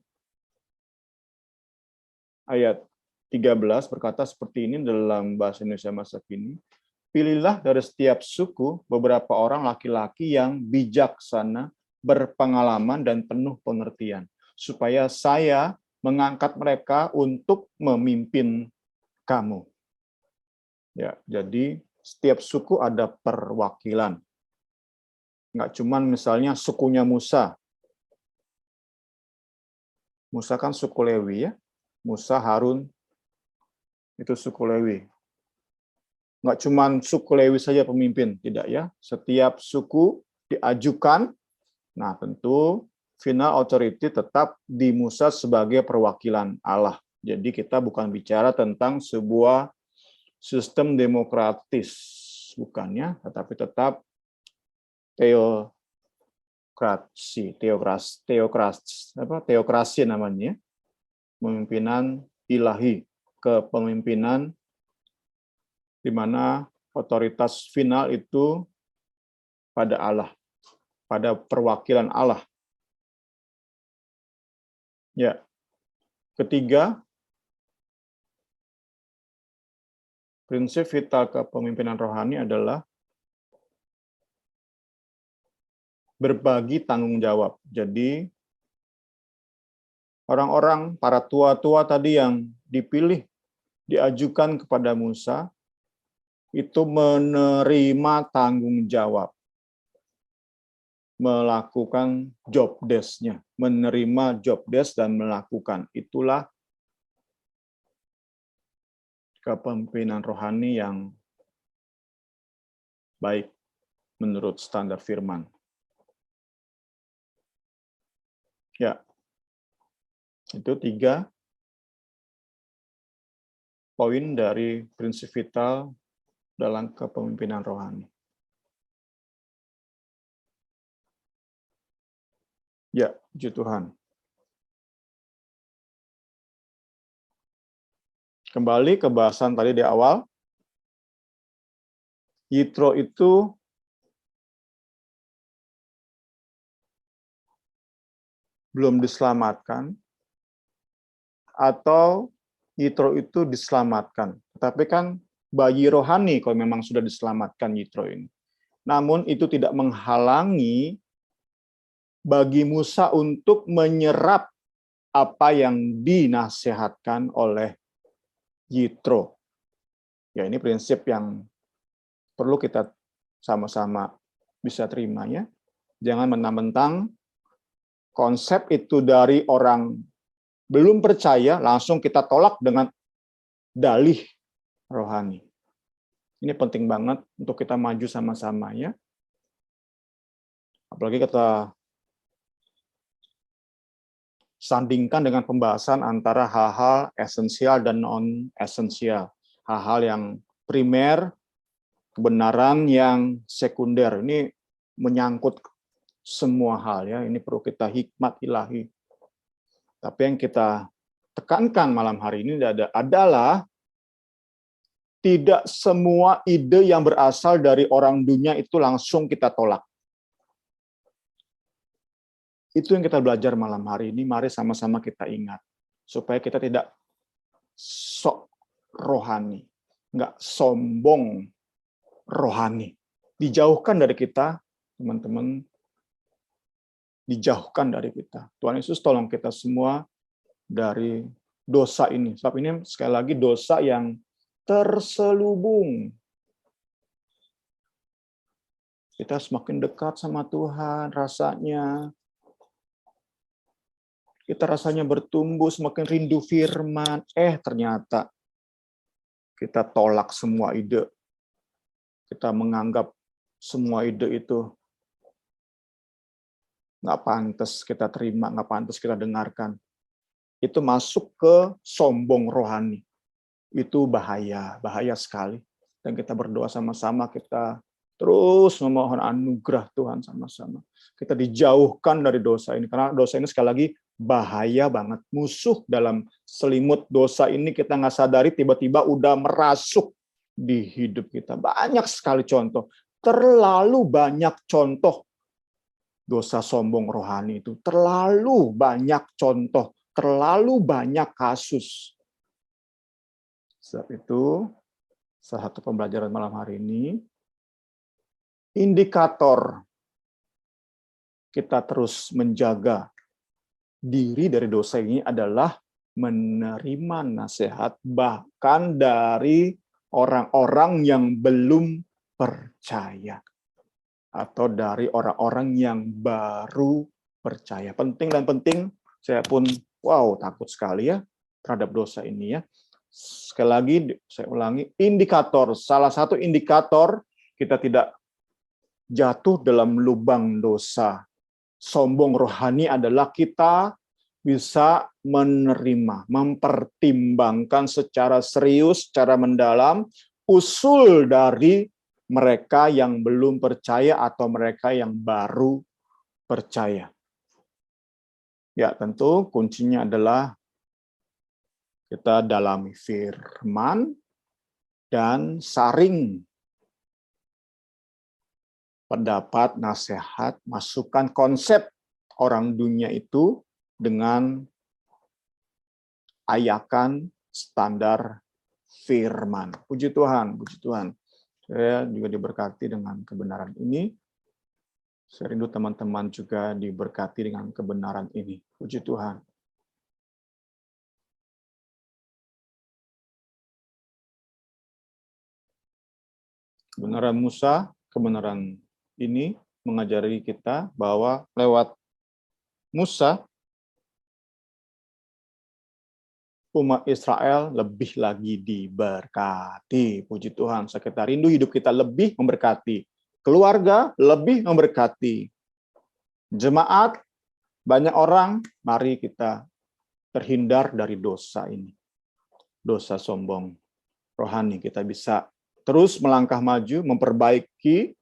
ayat 13 berkata seperti ini dalam bahasa Indonesia masa kini. Pilihlah dari setiap suku beberapa orang laki-laki yang bijaksana, berpengalaman, dan penuh pengertian, supaya saya mengangkat mereka untuk memimpin kamu. Ya, jadi setiap suku ada perwakilan. Nggak cuman misalnya sukunya Musa. Musa kan suku Lewi ya. Musa, Harun, itu suku Lewi. Nggak cuma suku Lewi saja pemimpin, tidak ya. Setiap suku diajukan, nah tentu final authority tetap di Musa sebagai perwakilan Allah. Jadi kita bukan bicara tentang sebuah sistem demokratis, bukannya, tetapi tetap teokrasi namanya, pemimpinan ilahi, kepemimpinan di mana otoritas final itu pada Allah, pada perwakilan Allah. Ya. Ketiga, prinsip vital kepemimpinan rohani adalah berbagi tanggung jawab. Jadi, orang-orang, para tua-tua tadi yang dipilih, diajukan kepada Musa, itu menerima tanggung jawab, melakukan job desk-nya, menerima job desk dan melakukan. Itulah kepemimpinan rohani yang baik menurut standar firman. Ya, itu 3 poin dari prinsip vital dalam kepemimpinan rohani. Ya, puji Tuhan. Kembali ke bahasan tadi di awal, Yitro itu belum diselamatkan, atau Yitro itu diselamatkan. Tetapi kan bayi rohani kalau memang sudah diselamatkan Yitro ini. Namun itu tidak menghalangi bagi Musa untuk menyerap apa yang dinasihatkan oleh Yitro. Ya, ini prinsip yang perlu kita sama-sama bisa terima ya. Jangan mentang-mentang konsep itu dari orang belum percaya, langsung kita tolak dengan dalih rohani. Ini penting banget untuk kita maju sama-sama ya. Apalagi kita sandingkan dengan pembahasan antara hal-hal esensial dan non-esensial. Hal-hal yang primer, kebenaran yang sekunder. Ini menyangkut semua hal ya. Ini perlu kita hikmat ilahi. Tapi yang kita tekankan malam hari ini adalah tidak semua ide yang berasal dari orang dunia itu langsung kita tolak. Itu yang kita belajar malam hari ini. Mari sama-sama kita ingat. Supaya kita tidak sok rohani. Nggak sombong rohani. Dijauhkan dari kita, teman-teman. Dijauhkan dari kita. Tuhan Yesus tolong kita semua dari dosa ini. Sebab ini sekali lagi dosa yang terselubung. Kita semakin dekat sama Tuhan rasanya. Kita rasanya bertumbuh, semakin rindu firman. Ternyata kita tolak semua ide. Kita menganggap semua ide itu nggak pantas kita terima, nggak pantas kita dengarkan. Itu masuk ke sombong rohani. Itu bahaya, bahaya sekali. Dan kita berdoa sama-sama, kita terus memohon anugerah Tuhan sama-sama. Kita dijauhkan dari dosa ini, karena dosa ini sekali lagi bahaya banget. Musuh dalam selimut dosa ini kita nggak sadari tiba-tiba udah merasuk di hidup kita. Banyak sekali contoh, terlalu banyak contoh dosa sombong rohani itu. Terlalu banyak contoh, terlalu banyak kasus. Sebab itu, salah satu pembelajaran malam hari ini, indikator kita terus menjaga diri dari dosa ini adalah menerima nasihat bahkan dari orang-orang yang belum percaya. Atau dari orang-orang yang baru percaya. Penting dan penting, saya pun Wow, takut sekali ya terhadap dosa ini ya. Sekali lagi, saya ulangi, salah satu indikator kita tidak jatuh dalam lubang dosa sombong rohani adalah kita bisa menerima, mempertimbangkan secara serius, secara mendalam, usul dari mereka yang belum percaya atau mereka yang baru percaya. Ya, tentu kuncinya adalah kita dalami firman dan saring pendapat, nasihat, masukan, konsep orang dunia itu dengan ayakan standar firman. Puji Tuhan, puji Tuhan. Saya juga diberkati dengan kebenaran ini. Saya rindu teman-teman juga diberkati dengan kebenaran ini. Puji Tuhan. Kebenaran Musa, kebenaran ini mengajari kita bahwa lewat Musa, umat Israel lebih lagi diberkati. Puji Tuhan, kita rindu hidup kita lebih memberkati. Keluarga lebih memberkati. Jemaat, banyak orang, mari kita terhindar dari dosa ini. Dosa sombong rohani. Kita bisa terus melangkah maju, memperbaiki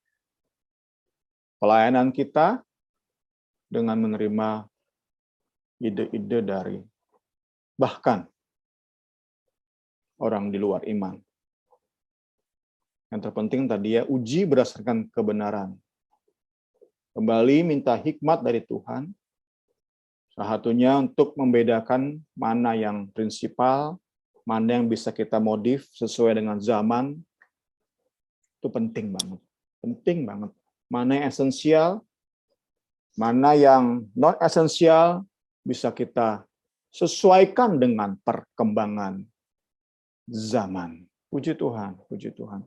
pelayanan kita dengan menerima ide-ide dari bahkan orang di luar iman. Yang terpenting tadi ya, uji berdasarkan kebenaran. Kembali minta hikmat dari Tuhan. Salah satunya untuk membedakan mana yang prinsipal, mana yang bisa kita modif sesuai dengan zaman. Itu penting banget. Penting banget. Mana yang esensial, mana yang non-esensial, bisa kita sesuaikan dengan perkembangan zaman. Puji Tuhan, puji Tuhan.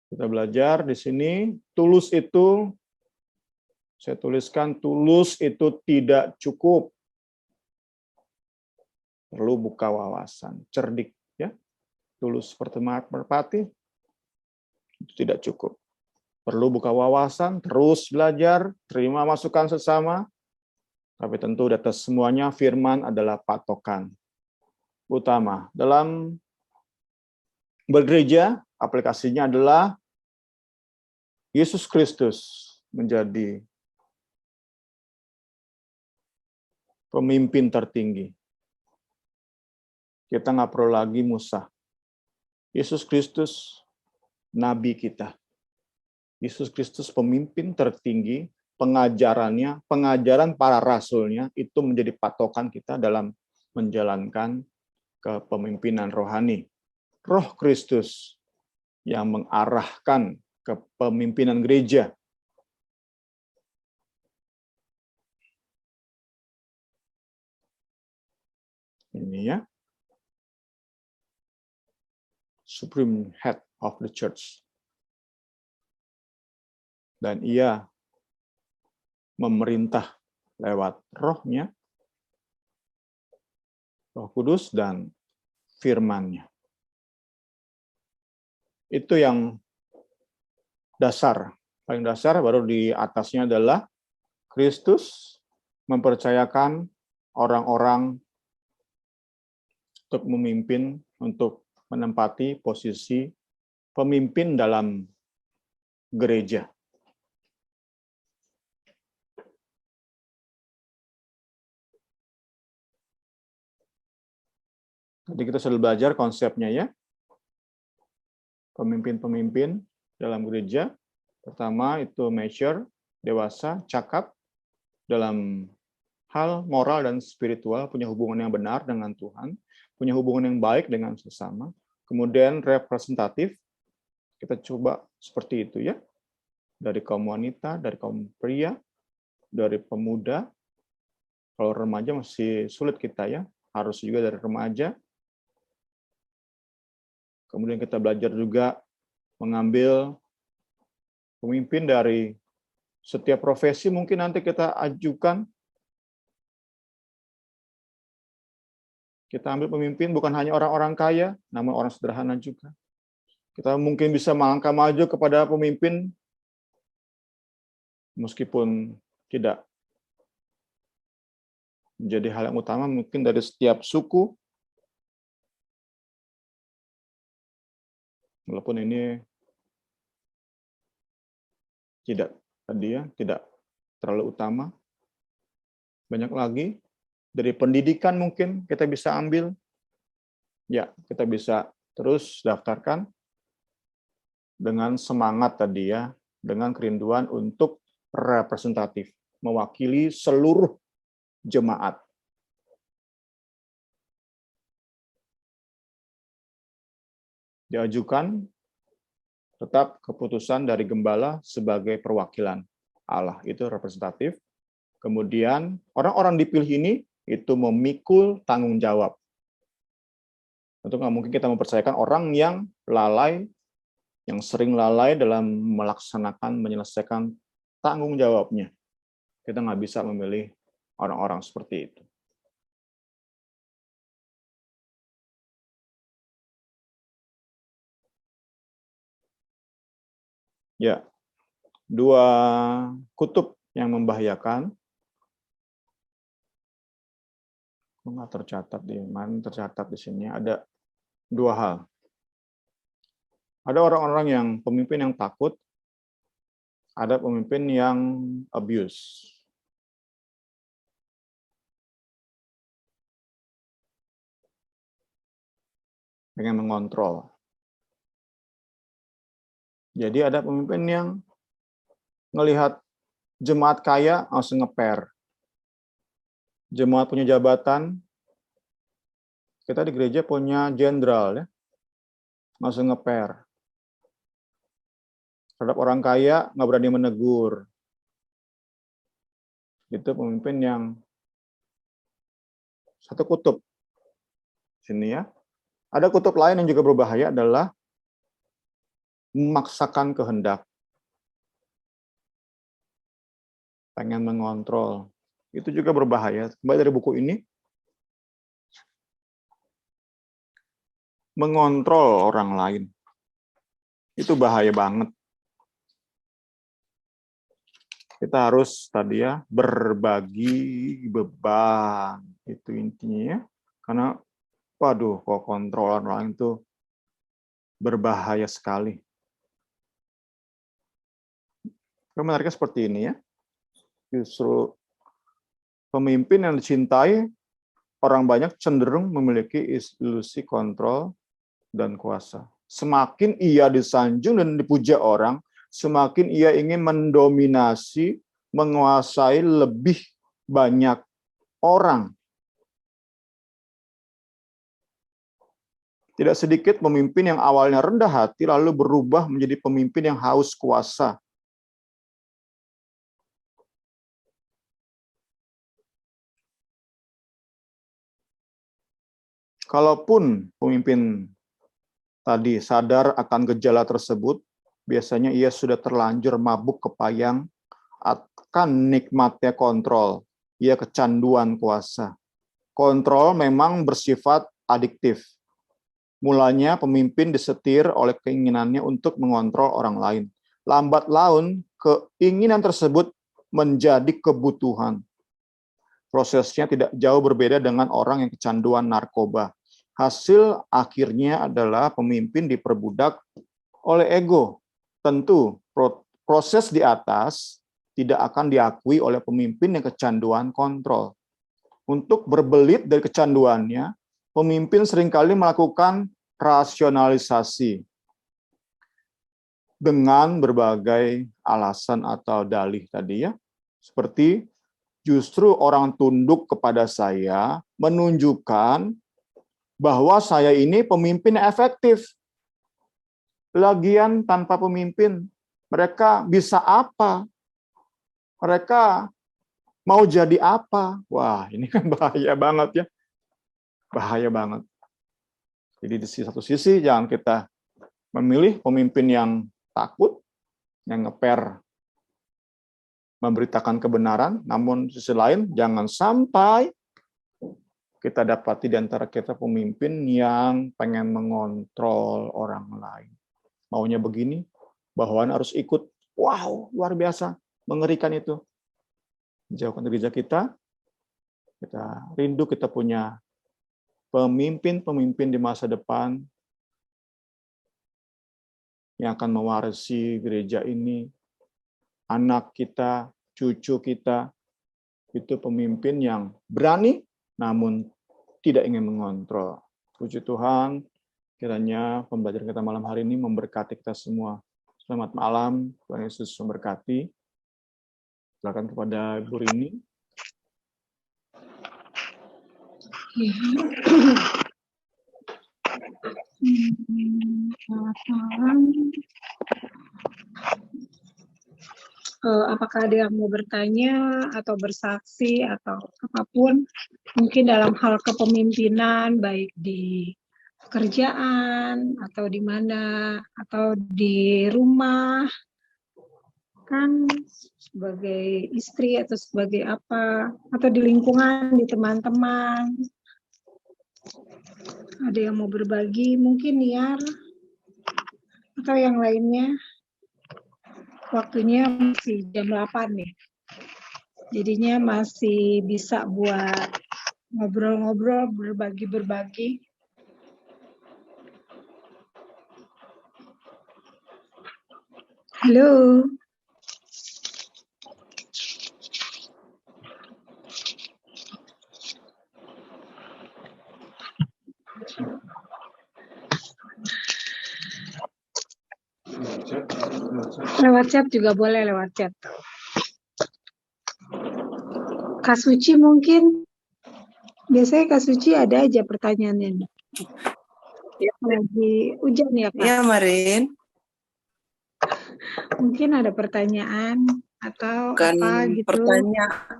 Kita belajar di sini, tulus itu, saya tuliskan, tulus itu tidak cukup. Perlu buka wawasan, cerdik. Ya, tulus seperti merpati, itu tidak cukup. Perlu buka wawasan, terus belajar, terima masukan sesama, tapi tentu di atas semuanya firman adalah patokan utama. Dalam bergereja, aplikasinya adalah Yesus Kristus menjadi pemimpin tertinggi. Kita nggak perlu lagi Musa. Yesus Kristus, Nabi kita. Yesus Kristus pemimpin tertinggi, pengajarannya, pengajaran para rasulnya, itu menjadi patokan kita dalam menjalankan kepemimpinan rohani. Roh Kristus yang mengarahkan kepemimpinan gereja. Ini ya. Supreme Head of the Church. Dan ia memerintah lewat rohnya, Roh Kudus dan firman-Nya. Itu yang dasar. Paling dasar, baru di atasnya adalah Kristus mempercayakan orang-orang untuk memimpin, untuk menempati posisi pemimpin dalam gereja. Tadi kita sudah belajar konsepnya ya. Pemimpin-pemimpin dalam gereja. Pertama itu mature, dewasa, cakap dalam hal moral dan spiritual, punya hubungan yang benar dengan Tuhan, punya hubungan yang baik dengan sesama. Kemudian representatif, kita coba seperti itu ya. Dari kaum wanita, dari kaum pria, dari pemuda. Kalau remaja masih sulit kita ya, harus juga dari remaja. Kemudian kita belajar juga mengambil pemimpin dari setiap profesi, mungkin nanti kita ajukan Kita ambil pemimpin bukan hanya orang-orang kaya, namun orang sederhana juga. Kita mungkin bisa melangkah maju kepada pemimpin meskipun tidak menjadi hal yang utama, mungkin dari setiap suku, walaupun ini tidak terlalu utama. Banyak lagi dari pendidikan mungkin kita bisa ambil. Ya, kita bisa terus daftarkan dengan semangat tadi ya, dengan kerinduan untuk representatif, mewakili seluruh jemaat. Diajukan tetap keputusan dari gembala sebagai perwakilan Allah, itu representatif. Kemudian orang-orang dipilih ini itu memikul tanggung jawab. Tentu nggak mungkin kita mempercayakan orang yang lalai, yang sering lalai dalam menyelesaikan tanggung jawabnya. Kita nggak bisa memilih orang-orang seperti itu. Ya, dua kutub yang membahayakan. Nggak tercatat di mana, tercatat di sini ada dua hal. Ada orang-orang yang pemimpin yang takut, ada pemimpin yang abuse. Pengen mengontrol. Jadi ada pemimpin yang ngelihat jemaat kaya langsung ngeper. Jemaat punya jabatan, kita di gereja punya jenderal ya, langsung ngeper. Terhadap orang kaya nggak berani menegur. Itu pemimpin yang satu kutub. Sini ya. Ada kutub lain yang juga berbahaya adalah memaksakan kehendak. Pengen mengontrol. Itu juga berbahaya. Kembali dari buku ini. Mengontrol orang lain. Itu bahaya banget. Kita harus tadi ya berbagi beban. Itu intinya ya. Karena waduh, kok kontrol orang lain itu berbahaya sekali. Menariknya seperti ini ya. Justru pemimpin yang dicintai, orang banyak cenderung memiliki ilusi kontrol dan kuasa. Semakin ia disanjung dan dipuja orang, semakin ia ingin mendominasi, menguasai lebih banyak orang. Tidak sedikit pemimpin yang awalnya rendah hati lalu berubah menjadi pemimpin yang haus kuasa. Kalaupun pemimpin tadi sadar akan gejala tersebut, biasanya ia sudah terlanjur mabuk kepayang akan nikmatnya kontrol. Ia kecanduan kuasa. Kontrol memang bersifat adiktif. Mulanya pemimpin disetir oleh keinginannya untuk mengontrol orang lain. Lambat laun, keinginan tersebut menjadi kebutuhan. Prosesnya tidak jauh berbeda dengan orang yang kecanduan narkoba. Hasil akhirnya adalah pemimpin diperbudak oleh ego. Tentu, proses di atas tidak akan diakui oleh pemimpin yang kecanduan kontrol. Untuk berbelit dari kecanduannya, pemimpin seringkali melakukan rasionalisasi dengan berbagai alasan atau dalih tadi ya. Seperti justru orang tunduk kepada saya menunjukkan bahwa saya ini pemimpin yang efektif. Lagian tanpa pemimpin, mereka bisa apa? Mereka mau jadi apa? Wah, ini kan bahaya banget ya. Bahaya banget. Jadi di satu sisi jangan kita memilih pemimpin yang takut, yang ngeper, memberitakan kebenaran, namun di sisi lain jangan sampai kita dapati di antara kita pemimpin yang pengen mengontrol orang lain. Maunya begini, bawahan harus ikut. Wow, luar biasa, mengerikan itu. Jauhkan dari gereja kita rindu kita punya pemimpin-pemimpin di masa depan yang akan mewarisi gereja ini, anak kita, cucu kita, itu pemimpin yang berani namun tidak ingin mengontrol. Puji Tuhan, kiranya pembelajaran kita malam hari ini memberkati kita semua. Selamat malam, Tuhan Yesus memberkati. Silakan kepada Ibu Rini. Selamat malam. Apakah ada yang mau bertanya atau bersaksi atau apapun, mungkin dalam hal kepemimpinan, baik di pekerjaan atau di mana, atau di rumah, kan sebagai istri atau sebagai apa, atau di lingkungan, di teman-teman. Ada yang mau berbagi, mungkin Niar, atau yang lainnya. Waktunya masih jam 8 nih. Jadinya masih bisa buat ngobrol-ngobrol, berbagi-berbagi. Halo. Lewat chat juga boleh, lewat chat. Kak Suci mungkin, biasanya Kak Suci ada aja pertanyaannya. Ya, lagi hujan ya Kak? ya Marin. Mungkin ada pertanyaan atau Bukan apa gitu.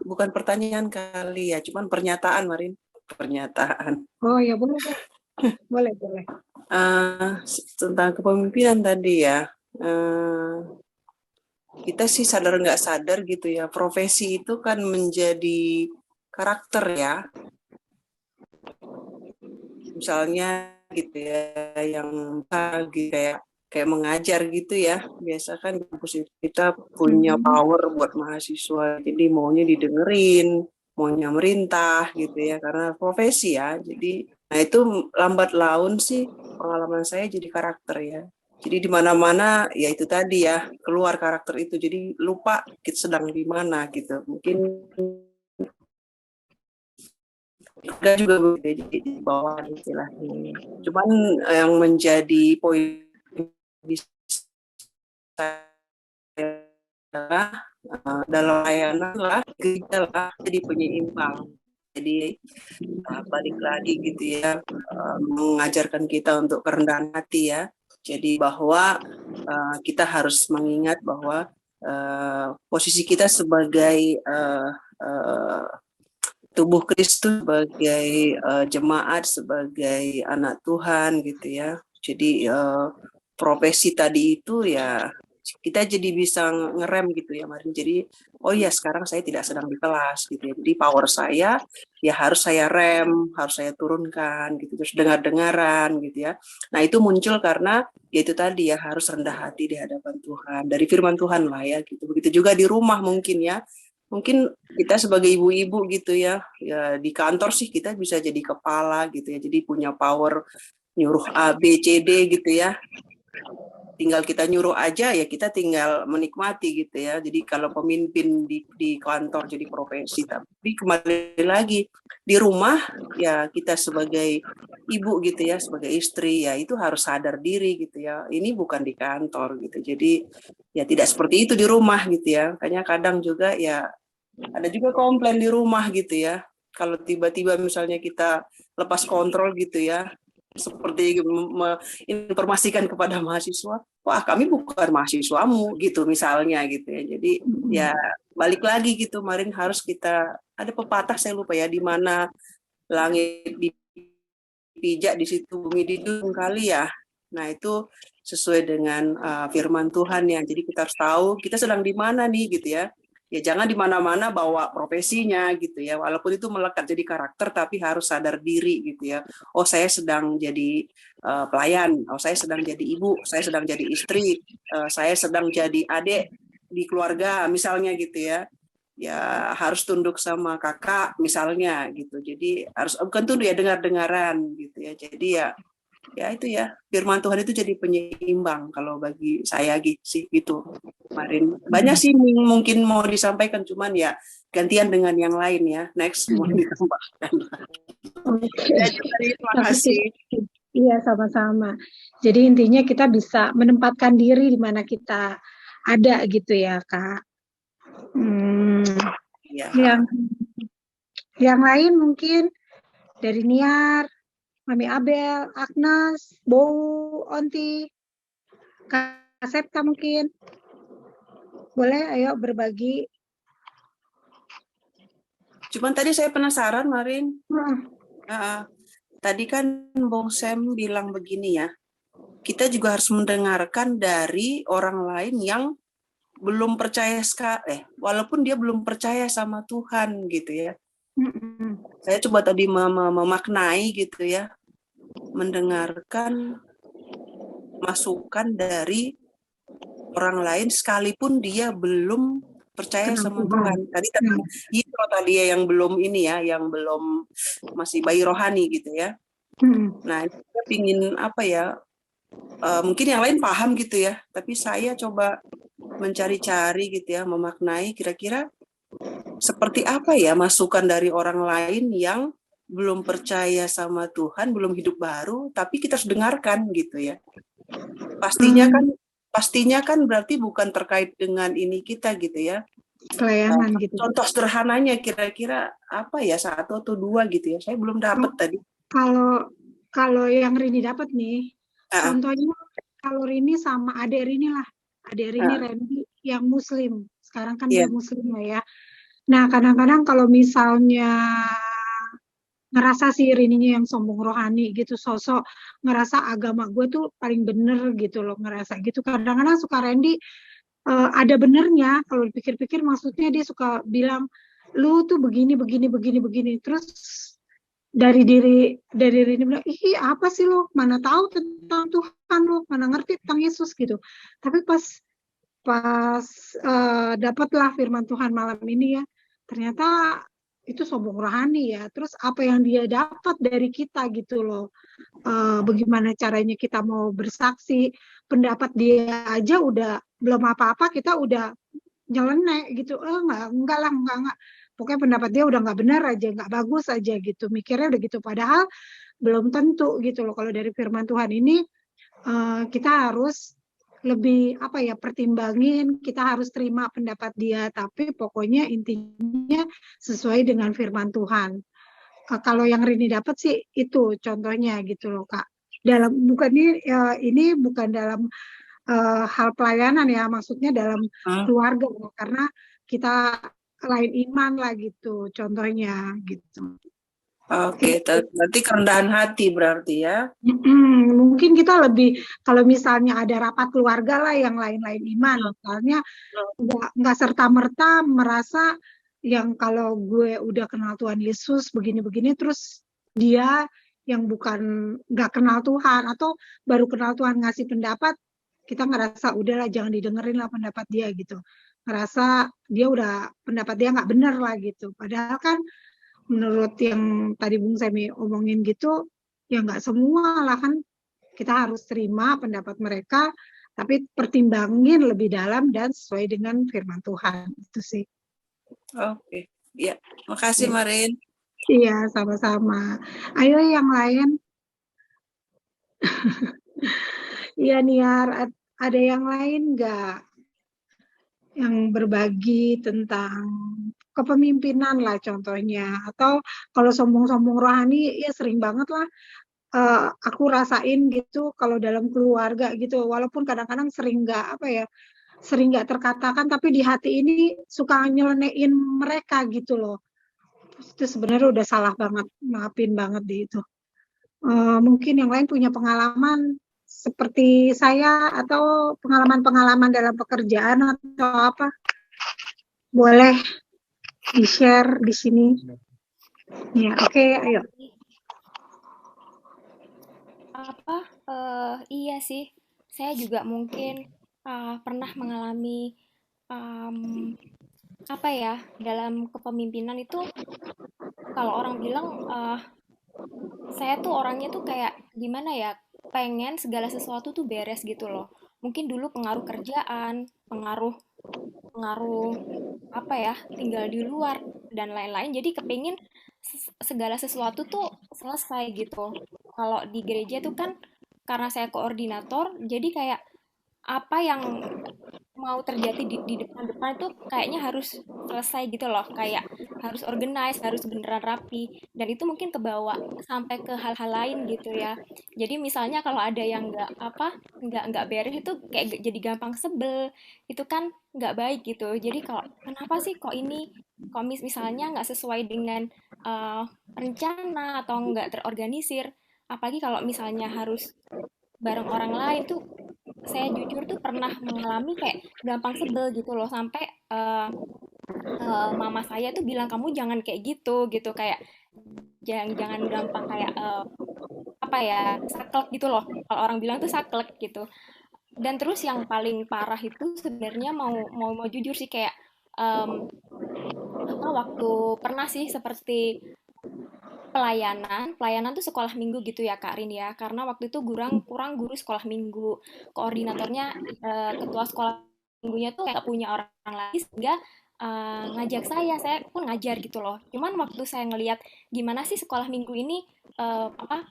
Bukan pertanyaan kali ya, cuman pernyataan Marin. Pernyataan. Oh ya boleh. Boleh. Tentang kepemimpinan tadi ya. Kita sih sadar nggak sadar gitu ya, profesi itu kan menjadi karakter ya. Misalnya gitu ya, yang kayak mengajar gitu ya. Biasa kan kampus kita punya power buat mahasiswa, jadi maunya didengerin, maunya merintah gitu ya, karena profesi ya. Jadi, nah itu lambat laun sih pengalaman saya jadi karakter ya. Jadi di mana-mana ya itu tadi ya, keluar karakter itu. Jadi lupa kita sedang di mana gitu. Mungkin juga jadi di bawah istilahnya. Cuman yang menjadi poin adalah dalam layanan lah gereja lah jadi penyeimbang. Jadi balik lagi gitu ya, mengajarkan kita untuk kerendahan hati ya. Jadi bahwa kita harus mengingat bahwa posisi kita sebagai tubuh Kristus, sebagai jemaat, sebagai anak Tuhan gitu ya. Jadi profesi tadi itu ya kita jadi bisa ngerem gitu ya Marin. Jadi oh ya sekarang saya tidak sedang di kelas gitu ya. Jadi power saya ya harus saya rem, harus saya turunkan gitu. Terus dengar-dengaran gitu ya. Nah itu muncul karena ya itu tadi ya harus rendah hati di hadapan Tuhan. Dari firman Tuhan lah ya gitu. Begitu juga di rumah mungkin ya. Mungkin kita sebagai ibu-ibu gitu ya di kantor sih kita bisa jadi kepala gitu ya. Jadi punya power nyuruh A, B, C, D gitu ya. Tinggal kita nyuruh aja ya kita tinggal menikmati gitu ya. Jadi kalau pemimpin di kantor jadi profesi, tapi kembali lagi di rumah ya kita sebagai ibu gitu ya, sebagai istri ya itu harus sadar diri gitu ya. Ini bukan di kantor gitu. Jadi ya tidak seperti itu di rumah gitu ya. Makanya kadang juga ya ada juga komplain di rumah gitu ya. Kalau tiba-tiba misalnya kita lepas kontrol gitu ya, seperti menginformasikan kepada mahasiswa, wah kami bukan mahasiswamu gitu misalnya gitu ya. Jadi ya balik lagi gitu, Marin harus kita ada pepatah saya lupa ya di mana langit dipijak di situ bumi didung kali ya. Nah itu sesuai dengan firman Tuhan ya. Jadi kita harus tahu kita sedang di mana nih gitu ya. ya jangan di mana-mana bawa profesinya gitu ya, walaupun itu melekat jadi karakter, tapi harus sadar diri gitu ya. Oh, saya sedang jadi pelayan, oh saya sedang jadi ibu, saya sedang jadi istri, saya sedang jadi adik di keluarga misalnya gitu ya. Ya harus tunduk sama kakak misalnya gitu. Jadi harus bukan tunduk ya, dengar-dengaran gitu ya. Jadi ya itu ya, firman Tuhan itu jadi penyeimbang kalau bagi saya sih gitu kemarin. Banyak sih mungkin mau disampaikan, cuman ya gantian dengan yang lain ya. Next mau ditambahkan. Oke. Ya, terima kasih. Iya, sama-sama. Jadi intinya kita bisa menempatkan diri di mana kita ada gitu ya, Kak. Ya. Yang lain mungkin dari Niar, Mami Abel, Agnes, Bow, Onti, Kak Septa mungkin. Boleh, ayo berbagi. Cuman tadi saya penasaran, Marin. Tadi kan Bung Sam bilang begini ya, kita juga harus mendengarkan dari orang lain yang belum percaya walaupun dia belum percaya sama Tuhan gitu ya. Saya coba tadi memaknai gitu ya, mendengarkan masukan dari orang lain sekalipun dia belum percaya sama Tuhan. Tadi Yitro tadi ya yang belum ini ya, yang belum masih bayi rohani gitu ya. Nah, kita pingin apa ya? Mungkin yang lain paham gitu ya, tapi saya coba mencari-cari gitu ya, memaknai kira-kira seperti apa ya masukan dari orang lain yang belum percaya sama Tuhan, belum hidup baru, tapi kita harus dengarkan gitu ya. Pastinya kan berarti bukan terkait dengan ini kita gitu ya. Pelayanan gitu. Contoh sederhananya kira-kira apa ya, 1 atau 2 gitu ya. Saya belum dapat tadi. Kalau yang Rini dapat nih, contohnya kalau Rini sama adik Rini lah. Adik Rini Randy yang Muslim. Sekarang kan dia Muslim lah ya. Nah, kadang-kadang kalau misalnya ngerasa si Rininya yang sombong rohani gitu, sosok ngerasa agama gue tuh paling bener gitu loh, ngerasa gitu. Kadang-kadang suka Randy ada benernya, kalau dipikir-pikir maksudnya dia suka bilang, lu tuh begini. Terus dari Rini bilang, ih apa sih lo, mana tahu tentang Tuhan lo, mana ngerti tentang Yesus gitu. Tapi pas dapatlah firman Tuhan malam ini ya, ternyata itu sombong rohani ya. Terus apa yang dia dapat dari kita gitu loh, bagaimana caranya kita mau bersaksi, pendapat dia aja udah belum apa-apa kita udah nyeleneh gitu, enggak lah, pokoknya pendapat dia udah nggak benar aja, nggak bagus aja gitu, mikirnya udah gitu, padahal belum tentu gitu loh. Kalau dari firman Tuhan ini kita harus lebih pertimbangin, kita harus terima pendapat dia, tapi pokoknya intinya sesuai dengan firman Tuhan. Kalau yang Rini dapat sih itu contohnya gitu loh, Kak. Ini bukan dalam hal pelayanan ya, maksudnya dalam keluarga, karena kita lain iman lah gitu, contohnya gitu. Oke, berarti kerendahan hati berarti ya. Mungkin kita lebih, kalau misalnya ada rapat keluarga lah yang lain-lain iman, misalnya nggak serta-merta merasa yang kalau gue udah kenal Tuhan Yesus begini-begini, terus dia yang bukan nggak kenal Tuhan atau baru kenal Tuhan ngasih pendapat, kita ngerasa udahlah jangan didengerin lah pendapat dia gitu, ngerasa dia udah pendapat dia nggak bener lah gitu. Padahal kan menurut yang tadi Bung Semi omongin gitu, ya nggak semua lah kan, kita harus terima pendapat mereka, tapi pertimbangin lebih dalam dan sesuai dengan firman Tuhan. Itu sih. Oke, ya, makasih Marin. Iya, sama-sama. Ayo yang lain. Iya Niar, ada yang lain nggak yang berbagi tentang kepemimpinan lah contohnya, atau kalau sombong-sombong rohani ya sering banget lah aku rasain gitu kalau dalam keluarga gitu, walaupun kadang-kadang sering nggak terkatakan, tapi di hati ini suka nyelenein mereka gitu loh. Itu sebenarnya udah salah banget, maafin banget di itu. Mungkin yang lain punya pengalaman seperti saya atau pengalaman-pengalaman dalam pekerjaan atau apa, Boleh di-share di sini. Ya, oke, ayo. Iya sih, saya juga mungkin pernah mengalami apa ya, dalam kepemimpinan itu kalau orang bilang saya tuh orangnya tuh kayak gimana ya, pengen segala sesuatu tuh beres gitu loh. Mungkin dulu pengaruh kerjaan, pengaruh pengaruh apa ya, tinggal di luar dan lain-lain. Jadi kepingin segala sesuatu tuh selesai gitu. Kalau di gereja tuh kan karena saya koordinator, jadi kayak apa yang mau terjadi di depan-depan itu kayaknya harus selesai gitu loh, kayak harus organize, harus beneran rapi, dan itu mungkin kebawa sampai ke hal-hal lain gitu ya. Jadi misalnya kalau ada yang nggak beres itu kayak jadi gampang sebel, itu kan nggak baik gitu. Jadi kalau kenapa sih kok ini kok misalnya nggak sesuai dengan eh, rencana atau nggak terorganisir, apalagi kalau misalnya harus bareng orang lain tuh saya jujur tuh pernah mengalami kayak gampang sebel gitu loh sampai mama saya tuh bilang kamu jangan kayak gitu gitu kayak jangan jangan gampang kayak apa ya saklek gitu loh kalau orang bilang tuh saklek gitu dan terus yang paling parah itu sebenarnya mau jujur sih kayak em, waktu pernah sih seperti pelayanan tuh sekolah minggu gitu ya Kak Rin ya karena waktu itu kurang kurang guru sekolah minggu koordinatornya ketua sekolah minggunya tuh kayak gak punya orang lagi sehingga ngajak saya pun ngajar gitu loh cuman waktu saya ngelihat gimana sih sekolah minggu ini apa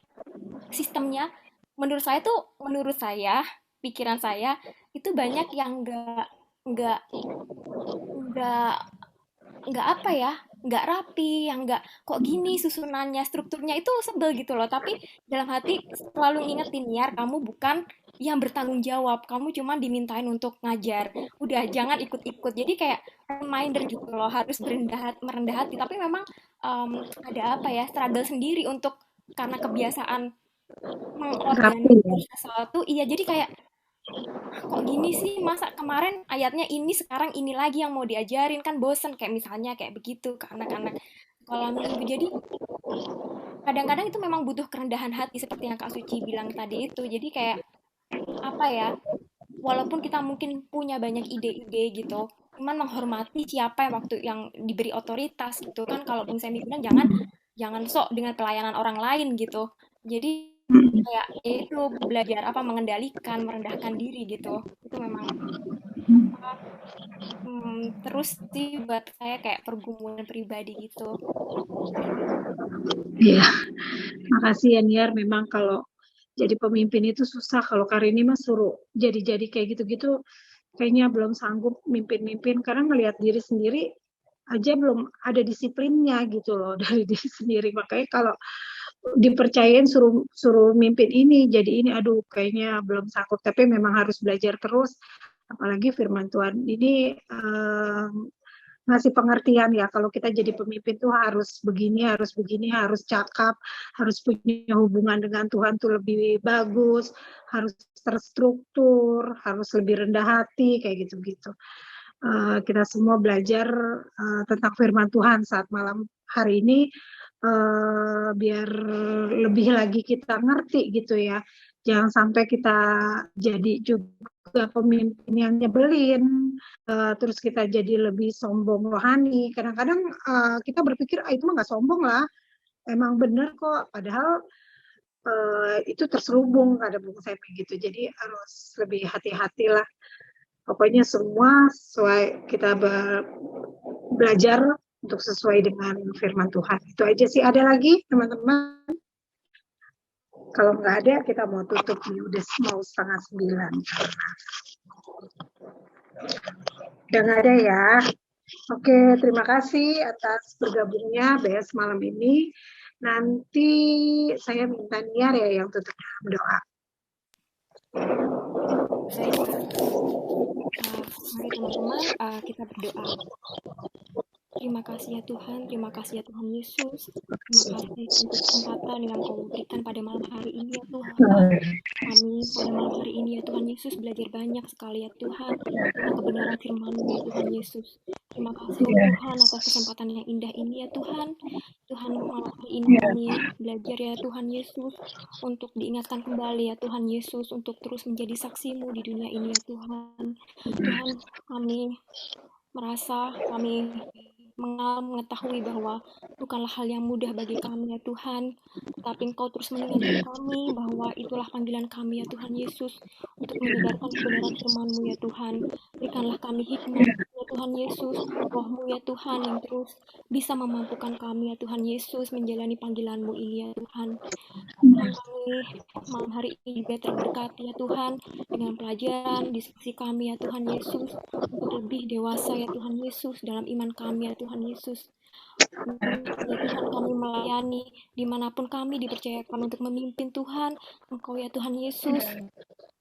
sistemnya menurut saya pikiran saya itu banyak yang nggak nggak nggak apa ya, nggak rapi, yang nggak kok gini susunannya, strukturnya itu sebel gitu loh. Tapi dalam hati selalu ngingetin, Niar, kamu bukan yang bertanggung jawab, kamu cuma dimintain untuk ngajar. Udah, jangan ikut-ikut. Jadi kayak reminder gitu loh, harus merendah hati. Tapi memang ada apa ya, struggle sendiri untuk karena kebiasaan Rapi ya. mengorganisir sesuatu. Iya, jadi kayak kok gini sih masa kemarin ayatnya ini sekarang ini lagi yang mau diajarin kan bosen kayak misalnya kayak begitu ke anak-anak sekolah minggu jadi kadang-kadang itu memang butuh kerendahan hati seperti yang Kak Suci bilang tadi itu jadi kayak apa ya walaupun kita mungkin punya banyak ide-ide gitu cuman menghormati siapa yang waktu yang diberi otoritas gitu kan kalau Bung Semi bilang jangan jangan sok dengan pelayanan orang lain gitu jadi kayak ya itu belajar apa mengendalikan merendahkan diri gitu itu memang terus sih buat saya kayak pergumulan pribadi gitu. Iya, makasih ya Niar. Memang kalau jadi pemimpin itu susah. Kalau Karini mah suruh jadi kayak gitu-gitu, kayaknya belum sanggup mimpin-mimpin karena ngelihat diri sendiri aja belum ada disiplinnya gitu loh dari diri sendiri. Makanya kalau dipercayain suruh suruh mimpin ini jadi ini, aduh kayaknya belum sanggup. Tapi memang harus belajar terus. Apalagi firman Tuhan ini ngasih pengertian ya kalau kita jadi pemimpin tuh harus begini, harus cakap, harus punya hubungan dengan Tuhan tuh lebih bagus, harus terstruktur, harus lebih rendah hati kayak gitu-gitu. Kita semua belajar tentang firman Tuhan saat malam hari ini biar lebih lagi kita ngerti gitu ya. Jangan sampai kita jadi juga pemimpin yang nyebelin, terus kita jadi lebih sombong rohani. Kadang-kadang kita berpikir itu mah nggak sombong lah, emang bener kok. Padahal itu terselubung ada Bung Semi gitu. Jadi harus lebih hati-hati lah. Pokoknya semua sesuai kita belajar untuk sesuai dengan firman Tuhan. Itu aja sih. Ada lagi teman-teman? Kalau nggak ada, kita mau tutup nih. Udah mau 8:30. Udah nggak ada ya. Oke, terima kasih atas bergabungnya BS malam ini. Nanti saya minta Niar ya yang tutup dalam doa. Baik, mari teman-teman kita berdoa. Terima kasih ya Tuhan, terima kasih ya Tuhan Yesus. Terima kasih untuk kesempatan yang Kau berikan pada malam hari ini ya Tuhan. Kami pada malam hari ini ya Tuhan Yesus belajar banyak sekali ya Tuhan tentang kebenaran firman-Mu ya Tuhan Yesus. Terima kasih ya Tuhan atas kesempatan yang indah ini ya Tuhan. Tuhan, malam hari ini kami belajar ya Tuhan Yesus untuk diingatkan kembali ya Tuhan Yesus untuk terus menjadi saksi-Mu di dunia ini ya Tuhan. Tuhan, kami merasa kami mengetahui bahwa bukanlah hal yang mudah bagi kami ya Tuhan, tetapi Engkau terus mengingatkan kami bahwa itulah panggilan kami ya Tuhan Yesus untuk menyebarkan kebenaran firman-Mu ya Tuhan. Berikanlah kami hikmat ya Tuhan Yesus, Roh-Mu ya Tuhan yang terus bisa memampukan kami ya Tuhan Yesus menjalani panggilan-Mu ini ya Tuhan. Tuhan, kami malam hari ini juga terberkati ya Tuhan dengan pelajaran diskusi kami ya Tuhan Yesus untuk lebih dewasa ya Tuhan Yesus dalam iman kami ya Tuhan Yesus. Ya Tuhan, kami melayani dimanapun kami dipercayakan untuk memimpin Tuhan. Engkau ya Tuhan Yesus,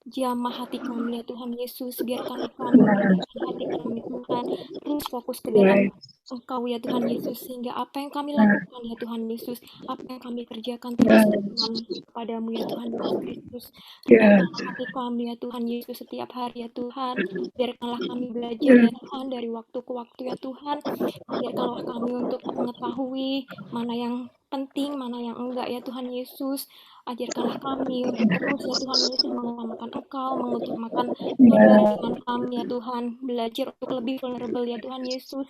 jamah hati kami ya Tuhan Yesus, biarkanlah kami menundukkan hati kami Tuhan, terus fokus ke dalam Engkau ya Tuhan Yesus, sehingga apa yang kami lakukan ya Tuhan Yesus, apa yang kami kerjakan terus berkenan kepadamu ya Tuhan Yesus Kristus. Biarkanlah hati kami ya Tuhan Yesus setiap hari ya Tuhan, biarkanlah kami belajar ya Tuhan dari waktu ke waktu ya Tuhan, biarkanlah kami untuk mengetahui mana yang penting, mana yang enggak ya Tuhan Yesus. Ajarkanlah kami untuk terus ya Tuhan Yesus mengutamakan Engkau, mengutamakan saudara iman kami ya Tuhan, belajar untuk lebih vulnerable ya Tuhan Yesus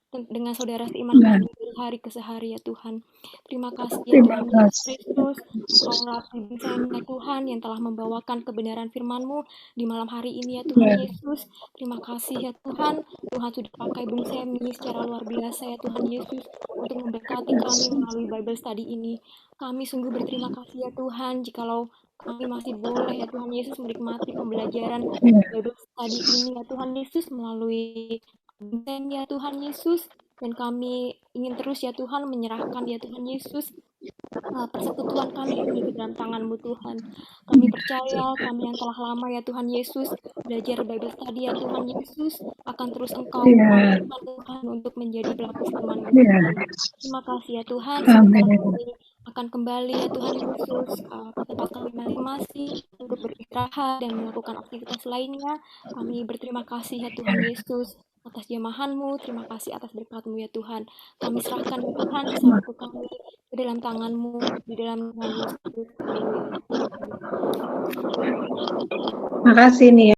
dengan saudara seiman kami dari hari ke hari ya Tuhan. Terima kasih ya Tuhan Yesus Kristus, Engkau melalui Bintang ya Tuhan yang telah membawakan kebenaran firman-Mu di malam hari ini ya Tuhan Yesus. Terima kasih ya Tuhan, Tuhan sudah pakai Bung Semi secara luar biasa ya Tuhan Yesus untuk memberkati kami melalui Bible Study ini. Kami sungguh berterima kasih ya Tuhan, jikalau kami masih boleh ya Tuhan Yesus menikmati pembelajaran Bible Study ini ya Tuhan Yesus melalui Bintang ya Tuhan Yesus, dan kami ingin terus ya Tuhan menyerahkan ya Tuhan Yesus persekutuan kami ini ke dalam tangan-Mu Tuhan. Kami percaya kami yang telah lama ya Tuhan Yesus belajar Bible Study ya Tuhan Yesus akan terus Engkau mampukan Tuhan untuk menjadi pelaku firman-Mu Tuhan. Terima kasih ya Tuhan, sebentar kami akan kembali ya Tuhan Yesus ke tempat kami masing-masing untuk beristirahat dan melakukan aktivitas lainnya. Kami berterima kasih ya Tuhan Yesus atas jamahan-Mu, terima kasih atas berkat-Mu ya Tuhan. Kami serahkan ya Tuhan sisa waktu kami ke dalam tangan-Mu, di dalam nama Yesus Kristus. Haleluya. Makasih nih ya.